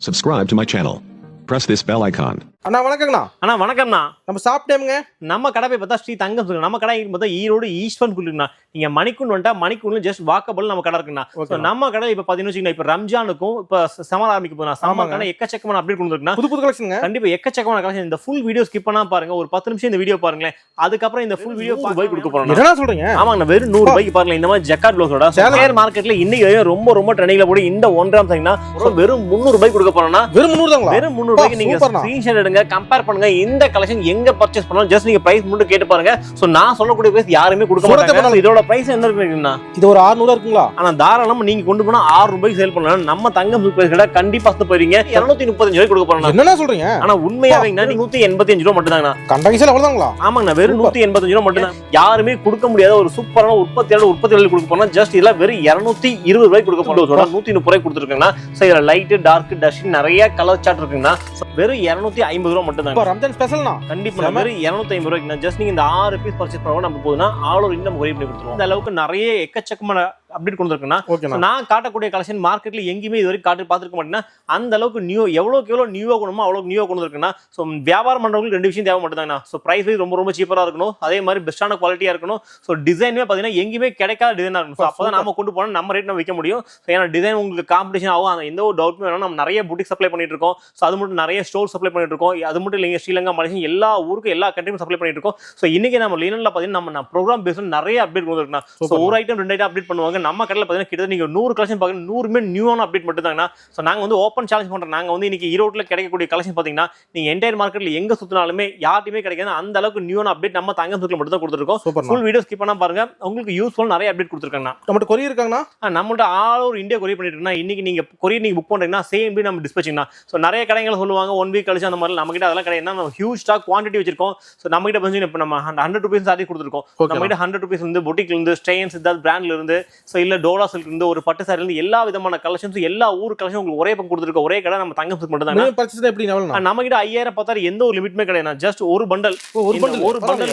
Subscribe to my channel. Press this bell icon. அண்ணா வணக்கங்கண்ணா. அண்ணா வணக்கம்ண்ணா. நம்ம சாப்பிட்டேமுங்க. நம்ம கடை போய் பார்த்தா ஸ்ரீ தங்கம் சொல்லுங்க. நம்ம கடை பார்த்தா ஈரோடு ஈஸ்வரன் குள்ளுங்கண்ணா. நீங்க மணிக்குன்னு வந்துட்டா மணிக்குள்ள ஜஸ்ட் வாக்கபிள் நம்ம கடை இருக்குண்ணா. நம்ம கடை இப்ப பாத்தீங்கன்னா இப்ப ரம்ஜானுக்கும் இப்ப சமர் ஆரம்பிக்க போதுண்ணா. சமருக்கான எக்கச்சக்கமான அப்டேட் கொண்டு புது கலெக்ஷன் கண்டிப்பா எக்கச்சக்கமான கலெக்ஷன். இந்த ஃபுல் வீடியோ ஸ்கிப் பண்ணா பாருங்க. ஒரு 10 நிமிஷம் இந்த வீடியோ பாருங்களேன். அதுக்கப்புறம் இந்த ஃபுல் வீடியோ ரூபாய் கொடுக்க போறோம். என்ன சொல்றீங்க? ஆமாங்க, வெறும் 100 ரூபாய்க்கு பாருங்க. இந்த மாதிரி ஜக்கார்ட் ப்ளவுஸோட ஷேர் மார்க்கெட்ல இன்னைக்கு ரொம்ப ட்ரெண்டிங்ல போய் இந்த 1 கிராம் சைனா வெறும் 300 ரூபாய்க்கு கொடுக்க போறோம்னா வெறும் 300 தாங்களா? வெறும் 300 ரூபாய்க்கு நீங்க ஸ்கிரீன்ஷாட் எடுங்க, கம்பேர் பண்ணுங்க. இந்த கலெக்ஷன் எங்க பர்ச்சேஸ் பண்ணாலும் ஜஸ்ட் நீங்க பிரைஸ் மட்டும் கேட்டு பாருங்க. சோ நான் சொல்லக்கூடிய பிரைஸ் யாருமே கொடுக்க மாட்டாங்க. இதோட பிரைஸ் என்ன இருக்குன்னா இது ஒரு 600 இருக்குங்களா? ஆனா தாராளமா நீங்க கொண்டு போனா 6 ரூபாய்க்கு சேல் பண்ணலாம். நம்ம தங்கம் பிரைஸ் கடை கண்டிப்பா போறீங்க 235 ரூபாய்க்கு கொடுக்க போறோம். என்ன சொல்றீங்க? ஆனா உண்மையாவே 185 ரூபாய் மட்டும் தாங்க. கண்டகிசல அவ்வளவுதாங்களா? ஆமாங்க, வெறும் 185 ரூபாய் மட்டும் தான். யாருமே கொடுக்க முடியாத ஒரு சூப்பரான உற்பத்தியாளர் கொடுக்க போறோம். ஜஸ்ட் இதெல்லாம் வெறும் 220 ரூபாய்க்கு கொடுக்க போறோம். 130 ரூபாய்க்கு கொடுத்துருக்காங்கன்னா இதுல லைட் டார்க் டஸ்ட் நிறைய கலர் சார்ட் இருக்குன்னா வெறும் 250 ரூபாய் மட்டும் தான். ரம்ஜான் ஸ்பெஷல்னா கண்டிப்பா வெறும் 250 ரூபாய்க்கு ஜஸ்ட் நீங்க இந்த 6 பீஸ் பர்ச்சேஸ் பண்ணா நம்ம போதுனா ஆல் ஓவர் இந்தியா கொரியர் பண்ணி கொடுத்துருவோம். இந்த அளவுக்கு நிறைய எக்கச்சக்கமான அப்டேட் கொடுத்துருக்குன்னா நான் காட்டக்கூடிய கலெக்ஷன் மார்க்கெட்ல எங்கேயுமே இது வரைக்கும் காட்டி பார்த்துருக்க மாட்டேன்னா அந்த அளவுக்கு எவ்வளவு நியூவா கொண்டுமோ அவ்வளவு நியூவா கொண்டு இருக்குன்னா ஸோ வியாபாரம் பண்றவங்களுக்கு 2 விஷயம் தேவை மட்டும் தாங்க. ஸோ பிரைஸ் ரொம்ப சீப்பரா இருக்கணும், அதே மாதிரி பெஸ்டான குவாலிட்டியா இருக்கணும். ஸோ டிசைனுமே பார்த்தீங்கன்னா எங்கேயுமே கிடைக்காத டிசைனா இருக்கணும். ஸோ அப்பதான் நம்ம கொண்டு போனா நம்ம ரேட் நம்ம விற்க முடியும். ஏன்னா டிசைன் உங்களுக்கு காம்படிஷன் ஆகும், அந்த எந்த ஒரு டவுட்மே வேணும். நம்ம நிறைய புட்டிக் சப்ளை பண்ணிட்டு இருக்கோம். ஸோ அது மட்டும் நிறைய ஸ்டோர் சப்ளை பண்ணிட்டு இருக்கோம். அது மட்டும் இல்லைங்க, ஸ்ரீலங்கா மலேசியா எல்லா ஊருக்கும் எல்லா கண்ட்ரியும் சப்ளை பண்ணிட்டு இருக்கோம். ஸோ இன்னைக்கு நம்ம லீனன்ல பார்த்தீங்கன்னா நம்ம ப்ரோக்ராம் பேஸ்ல நிறைய அப்டேட் கொடுத்துருக்கோம். ஸோ ஒரு ஐட்டம் 2 ஐட்டம் அப்டேட் பண்ணுவாங்க. நம்ம கடையில் பார்த்தீங்கன்னா கிட்ட நீங்க 100 கலெக்ஷன் பாருங்க, 100மே நியூவான அப்டேட் மட்டும் தாங்கண்ணா. ஸோ நாங்க ஓப்பன் சேலஞ்ச் பண்றோம். நாங்க இன்னைக்கு ஈரோட்ல கிடைக்கக்கூடிய கலெக்ஷன் பாத்தீங்கன்னா நீங்க என்டையர் மார்க்கெட்ல எங்க சுத்தினாலுமே யார்ட்டுமே கிடைக்காது அந்த அளவுக்கு நியூவான அப்டேட் நம்ம தங்கம் சுற்றுல மட்டும் தான் கொடுத்துருக்கோம். ஃபுல் வீடியோ ஸ்கிப் பண்ணா பாருங்க, உங்களுக்கு யூஸ்ஃபுல் நிறைய அப்டேட் கொடுத்துருக்காங்க. நம்மகிட்ட கொரியர் இருக்காங்கண்ணா. நம்மகிட்ட ஆல் ஓவர் இந்தியா கொரியர் பண்ணிட்டு இருக்கோம். இன்னைக்கு நீங்க கொரியர் நீங்க புக் பண்றீங்கன்னா சேம் டே நம்ம டிஸ்பேச்சிங்னா. ஸோ நிறைய கடைகள் சொல்லுவாங்க 1 வீக் கழிச்சு அந்த மாதிரி. நம்ம கிட்ட அதெல்லாம் கிடையாது. நம்ம ஹியூஜ் ஸ்டாக் குவான்டிட்டி வச்சிருக்கோம். ஸோ நம்ம கிட்ட வந்து இப்போ நம்ம 100 ரூபீஸ் சாரி கொடுத்துருக்கோம். நம்ம கிட்ட 100 ரூபீஸ் வந்து பொட்டிக்ல இருந்து ஸ்டெயின் சித்தார்த் பிராண்ட்ல இருந்து ஸோ இல்ல டோலா சில்க் இருந்து ஒரு பட்டு சாரி இருந்து எல்லா விதமான கலெக்ஷன்ஸ் எல்லா ஊர் கலெக்ஷன் உங்களுக்கு ஒரே பக்கம் கொடுத்துருக்கோம். ஒரே கடை நம்ம தங்கம் சில்க் மட்டும் தான். நம்ம கிட்ட 5000 10,000 எந்த ஒரு லிமிட்மே கிடையாது. ஜஸ்ட் ஒரு பண்டல்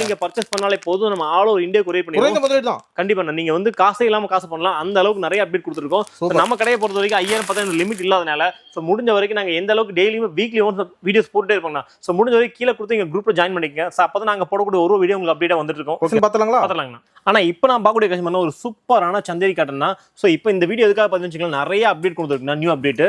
நீங்க பர்ச்சேஸ் பண்ணாலே போதும். நம்ம ஆல் ஓவர் இந்தியா கொரியர் பண்ணிடுவோம். கண்டிப்பா நீங்க வந்து காசே இல்லாம காசு பண்ணலாம். அந்த அளவுக்கு நிறைய அப்டேட் கொடுத்துருக்கோம். நம்ம கடையை பொறுத்த வரைக்கும் 5000 10,000 லிமிட் இல்லாதனால ஸோ முடிஞ்ச வரைக்கும் நாங்க எந்த அளவுக்கு டெய்லியுமே வீக்லி ஒன்ஸ் வீடியோஸ் போட்டுட்டே இருப்போம். ஸோ முடிஞ்ச வரைக்கும் கீழே கொடுத்து எங்க குரூப்ல ஜாயின் பண்ணிக்கங்க. ஸோ அப்பதான் நாங்க போடக்கூடிய ஒரு வீடியோ உங்களுக்கு அப்டேட்டா வந்துட்டு இருக்கோம். பார்த்தலாங்களா? ஆனா இப்போ நான் பார்க்கக்கூடிய கஷ்டம் ஒரு சூப்பரான சந்தேரி காட்டன்னா. ஸோ இப்போ இந்த வீடியோ எதுக்காக பார்த்தீங்கன்னா நிறைய அப்டேட் கொடுத்துருக்குண்ணா. New update.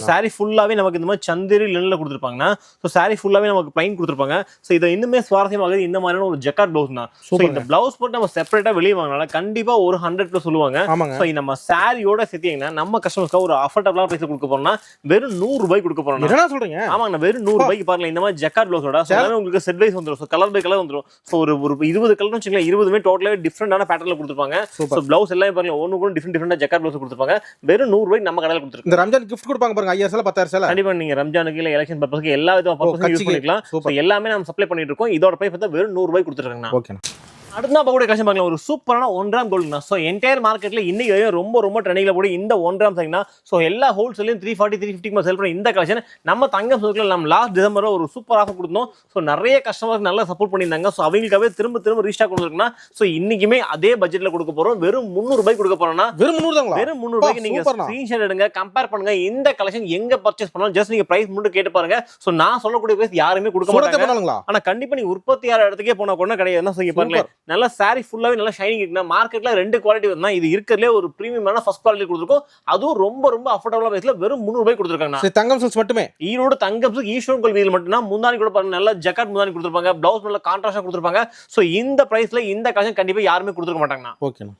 சாரி ஃபுல்லாவே நமக்கு இந்த மாதிரி சந்தேரி லினன்ல கொடுத்துருப்பாங்கன்னா. ஸோ சாரி ஃபுல்லாவே நமக்கு பிளைன் கொடுத்துருப்பாங்க. ஸோ இதை இன்னுமே சுவாரஸ்யமாக இந்த மாதிரியான ஒரு ஜக்கார்ட் பிளவுஸ் தான். ஸோ இந்த பிளவுஸ் போட்டு நம்ம செப்பரேட்டா வெளியே வாங்கினால கண்டிப்பா ஒரு 100+ சொல்லுவாங்க. ஸோ நம்ம சாரியோட சேர்த்தீங்கன்னா நம்ம கஸ்டமர்ஸ்க்கு ஒரு அஃபோர்டபுளான பிரைஸ் கொடுக்க போறோம்னா வெறும் 100 ரூபாய் கொடுக்க போறோம். என்ன சொல்றீங்க? ஆமாங்க, வெறும் 100 ரூபாய்க்கு பாருங்க. இந்த மாதிரி ஜக்கார்ட் பிளவுஸோட உங்களுக்கு செட் வைஸ் வந்துடும். ஸோ கலர் பை கலர் வந்துடும். ஸோ ஒரு 20 கலர் வச்சுக்கலாம். 20மே டோட்டலாவே டிஃப்ரெண்டான பேட்டர்ல கொடுத்துருப்பாங்க. ஸோ பிளவுஸ் எல்லாம் பாருங்க ஒன்னு டிஃப்ரெண்டா ஜக்கார்ட் பிளவுஸ் கொடுத்துருப்பாங்க. வெறும் 100 ரூபாய்க்கு நம்ம கடையில் கொடுத்துருக்கோம். இந்த ரம்ஜான் கிஃப்ட் கொடுப்பாங்க பாருங்க 5000 10,000. கண்டிப்பா நீங்க ரம்ஜானுக்கு இல்ல எலெக்ஷன் பர்பஸ்க்கு எல்லா விதமான பர்பஸ்க்கும் யூஸ் பண்ணிக்கலாம். ஸோ எல்லாமே நம்ம சப்ளை பண்ணிட்டு இருக்கோம். இதோட பிரைஸ் பார்த்தா வெறும் 100 ரூபாய்க்கு கொடுத்துருக்காங்க. ஓகே, அடுத்த பார்க்கக்கூடிய கலெக்ஷன் பார்க்கலாம். ஒரு சூப்பரான 1 கிராம் கோல்டுனா. ஸோ என்டையர் மார்க்கெட்ல இன்னைக்கு ரொம்ப ட்ரெண்டிங்ல போய் இந்த 1 கிராம் சைனா. ஸோ எல்லா ஹோல்சேலையும் 340 350 சேல் பண்ண இந்த கலெக்ஷன் நம்ம தங்கம் சோக்கில் நம்ம லாஸ்ட் டிசம்பர் ஒரு சூப்பர் ஆஃபர் கொடுத்தோம். ஸோ நிறைய கஸ்டமர்ஸ் நல்லா சப்போர்ட் பண்ணியிருந்தாங்க. ஸோ அவங்களுக்காகவே திரும்ப ரீஸ்டாக் கொடுத்துருக்குன்னா. ஸோ இன்னைக்குமே அதே பட்ஜெட்ல கொடுக்க போறோம். வெறும் 300 ரூபாய்க்கு கொடுக்க போறோம்னா வெறும் 300 ரூபாய்க்கு நீங்க ஸ்கிரீன்ஷாட் எடுங்க, கம்பேர் பண்ணுங்க. இந்த கலெக்ஷன் எங்க பர்ச்சேஸ் பண்ணாலும் ஜஸ்ட் நீங்க பிரைஸ் மட்டும் கேட்டு பாருங்க. ஸோ நான் சொல்லக்கூடிய பிரைஸ் யாருமே கொடுக்க மாட்டாங்க. ஆனா கண்டிப்பா நீங்க உற்பத்தியாளர் இடத்துக்கே போனா கூட கிடையாது. பாருங்க நல்ல சாரி ஃபுல்லாவே நல்ல ஷைனிங் இருக்குன்னா. மார்க்கெட்ல 2 குவாலிட்டி வருதுன்னா இது இருக்கிறதுலே ஒரு பிரீமியமான ஃபர்ஸ்ட் குவாலிட்டி கொடுத்துருக்கோம். அதுவும் ரொம்ப அஃபோர்டபுளான பிரைஸ்ல வெறும் 300 ரூபாய் கொடுத்துருக்காங்க. தங்கம் சில்க்ஸ் மட்டுமே. ஈரோடு தங்கம் சில்க் ஈஸ்வரன் கோயில் மட்டும்தான். முந்தானி கூட பாருங்க நல்ல ஜக்கார்ட் முந்தானி கொடுத்துருப்பாங்க. பிளவுஸ் நல்ல கான்ட்ராஸ்டா கொடுத்துருப்பாங்க. ஸோ இந்த பிரைஸ்ல இந்த கலெக்ஷன் கண்டிப்பா யாருமே கொடுத்துருக்க மாட்டாங்க. ஓகேண்ணா.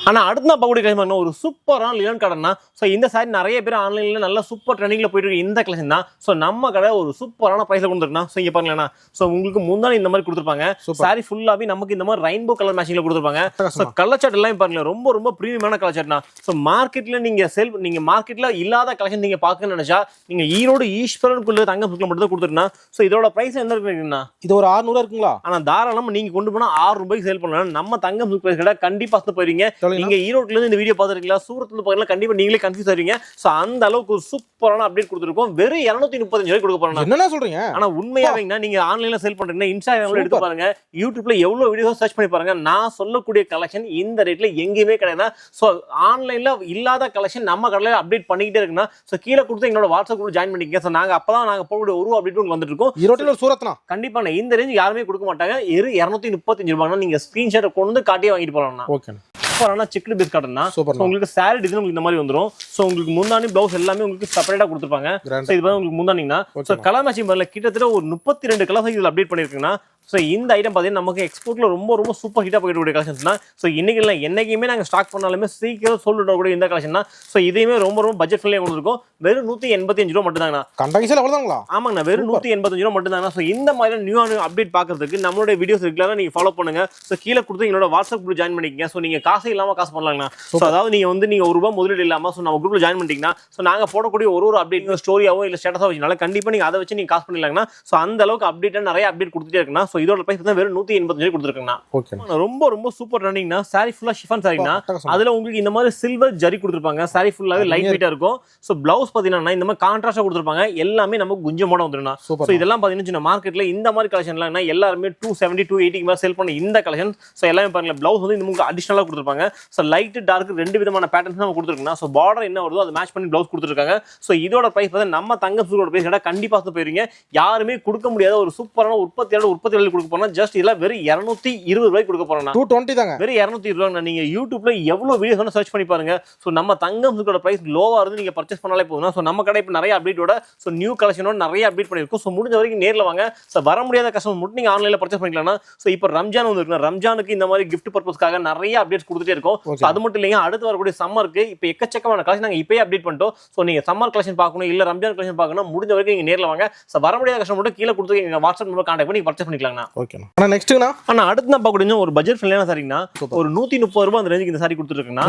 ஆனா அடுத்த பார்க்கக்கூடிய கலெக்ஷன் ஒரு சூப்பரான லினன் கடன்னா. ஸோ இந்த சாரி நிறைய பேர் ஆன்லைன்ல நல்ல சூப்பர் ட்ரெண்டிங்ல போயிட்டு இருக்கு இந்த கலெக்ஷன் தான். ஸோ நம்ம கடை ஒரு சூப்பரான பிரைஸ்ல கொடுத்துருக்கா. ஸோ இங்க பாருங்களேன். ஸோ உங்களுக்கு முந்தானி இந்த மாதிரி கொடுத்துருப்பாங்க. சாரி ஃபுல்லாவே நமக்கு இந்த மாதிரி ரெயின்போ கலர் மேட்சிங்ல கொடுத்துருப்பாங்க. ஸோ கலர் சார்ட் எல்லாம் பாருங்க ரொம்ப பிரீமியமான கலர் சார்ட்னா. ஸோ மார்க்கெட்ல நீங்க மார்க்கெட்ல இல்லாத கலெக்ஷன் நீங்க பார்க்கணும்னு நினைச்சா நீங்க ஈரோடு ஈஸ்வரனுக்குள்ள தங்கம் சுற்றுல மட்டும் தான் கொடுத்துருக்கா. ஸோ இதோட பிரைஸ் என்ன இருக்குன்னா இது ஒரு 600 இருக்குங்களா? ஆனா தாராளமா நீங்க கொண்டு போனா 6 ரூபாய்க்கு சேல் பண்ணலாம். நம்ம தங்கம் சுற்று கடை கண்டிப்பா போய் போயிருங்க. நீங்க ஈரோட்ல இருந்து இந்த வீடியோ பாத்துருக்கீங்களா, சூரத்ல இருந்து பாத்தீங்கன்னா கண்டிப்பா நீங்களே கன்ஃபியூஸ் ஆயிருவீங்க. சோ அந்த அளவுக்கு ஒரு சூப்பரான அப்டேட் கொடுத்திருக்கோம். வெறும் 235 ரூபாய் கொடுக்க போறோம். என்னன்னா சொல்றீங்க? ஆனா உண்மையாவேங்க நீங்க ஆன்லைன்ல சேல் பண்றீங்கன்னா இன்ஸ்டாகிராம்ல எடுத்து பாருங்க, யூடியூப்ல எவ்வளவு வீடியோஸ் சர்ச் பண்ணி பாருங்க. நான் சொல்லக்கூடிய கலெக்ஷன் இந்த ரேட்ல எங்கேயுமே கிடையாது. சோ ஆன்லைன்ல இல்லாத கலெக்ஷன் நம்ம கடையில அப்டேட் பண்ணிக்கிட்டே இருக்குன்னா சோ கீழே கொடுத்து எங்களோட வாட்ஸ்அப் குரூப் ஜாயின் பண்ணிக்கங்க. சோ நாங்க அப்பதான் நாங்க போகக்கூடிய ஒரு அப்டேட் உங்களுக்கு வந்துட்டு இருக்கோம். ஈரோட்ல ஒரு சூரத்னா கண்டிப்பா இந்த ரேஞ்ச் யாருமே கொடுக்க மாட்டாங்க. 235 ரூபாய்னா நீங்க ஸ்கிரீன்ஷாட் கொண்டு வந்து காட்டியே வாங்கிட்டு போறோம்னா ஓகே. சூப்பரான செக்டு பேஸ் காட்டன்னா உங்களுக்கு சாரி டிசைன் உங்களுக்கு இந்த மாதிரி வந்துரும். சோ உங்களுக்கு முந்தானி பிளவுஸ் எல்லாமே உங்களுக்கு செப்பரேட்டா கொடுத்துருப்பாங்க. சோ இது உங்களுக்கு முந்தானிங்கன்னா சோ கலர் மேட்சிங் பண்ணல கிட்டத்தட்ட ஒரு 32 கலர் சைஸ் அப்டேட் பண்ணிருக்கீங்கன்னா சோ இந்த ஐட்டம் பாத்தீங்கன்னா நமக்கு எக்ஸ்போர்ட்ல ரொம்ப ரொம்ப சூப்பர் ஹிட்டா போயிட்டு கூடிய கலெக்ஷன்ஸ் தான். சோ இன்னைக்கு இல்லை என்னைக்குமே நாங்க ஸ்டாக் பண்ணாலுமே சீக்கிரம் சோல்ட் அவுட் கூட இந்த கலெக்ஷன் தான். சோ இதையுமே ரொம்ப ரொம்ப பட்ஜெட் ஃப்ரெண்ட்லியா கொடுத்துருக்கோம். வெறும் 185 ரூபாய் மட்டும் தாங்கண்ணா. கண்டகிசல் அவ்வளவுதாங்களா? ஆமாங்கண்ணா, வெறும் 185 ரூபாய் மட்டும் தாங்கண்ணா. சோ இந்த மாதிரி நியூ அப்டேட் பாக்குறதுக்கு நம்மளோட வீடியோஸ் ரெகுலரா நீங்க ஃபாலோ பண்ணுங்க. சோ கீழே கொடுத்து எங்களோட வாட்ஸ்அப் குரூப் ஜாயின் பண்ணிக்கங்க. சோ நீங்க காசு இல்லாம காசு பண்ணலாங்கண்ணா. சோ அதாவது நீங்க ஒரு ரூபாய் முதலீடு இல்லாம சோ நம்ம குரூப்ல ஜாயின் பண்ணிட்டீங்கன்னா சோ நாங்க போடக்கூடிய ஒரு அப்டேட் ஸ்டோரியாவோ இல்ல ஸ்டேட்டஸா வச்சுனால கண்டிப்பா நீங்க அதை வச்சு நீங்க காசு பண்ணிடலாங்கண்ணா. சோ அந்த அளவுக்கு அப்டேட்டா நிறைய அப்டேட் கொடுத்துட்டே இருக்குண்ணா. சோ இதோட பிரைஸ் தான் வெறும் 185 கொடுத்துருக்கேன். ரொம்ப ரொம்ப சூப்பர் ரன்னிங்னா சாரி ஃபுல்லா ஷிஃபான் சாரினா அதுல உங்களுக்கு இந்த மாதிரி சில்வர் ஜரி கொடுத்துருப்பாங்க. சாரி ஃபுல்லாவே லைட் வெயிட்டா இருக்கும். சோ பிளவுஸ் பாத்தீங்கன்னா இந்த மாதிரி கான்ட்ராஸ்டா கொடுத்துருப்பாங்க. எல்லாமே நமக்கு குஞ்சமோட வந்துடும். சோ இதெல்லாம் பாத்தீங்கன்னா மார்க்கெட்ல இந்த மாதிரி கலெக்ஷன்லாம் எல்லாருமே 270 280 மாதிரி சேல் பண்ண இந்த கலெக்ஷன். சோ எல்லாமே பாருங்க பிளவுஸ் வந்து நமக்கு அடிஷனலா கொடுத்துருப்பாங்க. சோ லைட் டார்க் ரெண்டு விதமான பேட்டர்ன்ஸ் நம்ம கொடுத்துருக்கோம். சோ பார்டர் என்ன வருதோ அதை மேட்ச் பண்ணி பிளவுஸ் கொடுத்துருக்காங்க. சோ இதோட பிரைஸ் பார்த்தா நம்ம தங்க சூரோட பிரைஸ் கேட்டா கண்டிப்பா போயிருங்க. யாருமே கொடுக்க முடியாத ஒரு சூப்பரான உற்பத்தியாளர் கொடுக்க போனா ஜஸ்ட் இதெல்லாம் வெறும் 220 ரூபாய் கொடுக்க போறோம். 220 தாங்க. வெறும் 220 ரூபாய். நீங்க யூடியூப்ல எவ்வளவு வீடியோஸ் சர்ச் பண்ணி பாருங்க. சோ நம்ம தங்கம் சூரோட பிரைஸ் லோவா இருந்து நீங்க பர்ச்சேஸ் பண்ணாலே போதும். சோ நம்ம கடை இப்ப நிறைய அப்டேட்டோட சோ நியூ கலெக்ஷனோட நிறைய அப்டேட் பண்ணிருக்கோம். சோ முடிஞ்ச வரைக்கும் நேர்ல வாங்க. சோ வர முடியாத கஸ்டமர் மட்டும் நீங்க ஆன்லைன்ல பர்ச்சேஸ் பண்ணிக்கலாம். சோ இப்போ ரம்ஜான் வந்து ரம்ஜானுக்கு இந்த மாதிரி gift பர்பஸ்க்காக நிறைய அப்டேட்ஸ் கொடுத்துட்டே இருக்கோம். அது மட்டும் இல்லைங்க, அடுத்து வரக்கூடிய சம்மருக்கு இப்போ எக்கச்சக்கமான கலெக்ஷன் நாங்க இப்பயே அப்டேட் பண்ணிட்டோம். சோ நீங்க சம்மர் கலெக்ஷன் பார்க்கணும் இல்ல ரம்ஜான் கலெக்ஷன் பார்க்கணும் முடிஞ்ச வரைக்கும் நீங்க நேர்ல வாங்க. சோ வர முடியாத கஸ்டமர் மட்டும் கீழே கொடுத்து எங்க வாட்ஸ்அப் நம்பர் கான்டாக்ட் பண்ணி பர்ச்சேஸ் பண்ணிக்கலாம்னா. ஓகே. ஆனா நெக்ஸ்ட்னா அடுத்து நான் பார்க்கக்கூடிய ஒரு பட்ஜெட் ஃப்ரெண்ட்லியான சாரினா ஒரு 130 ரூபாய் அந்த ரேஞ்சுக்கு இந்த சாரி கொடுத்துருக்கேன்.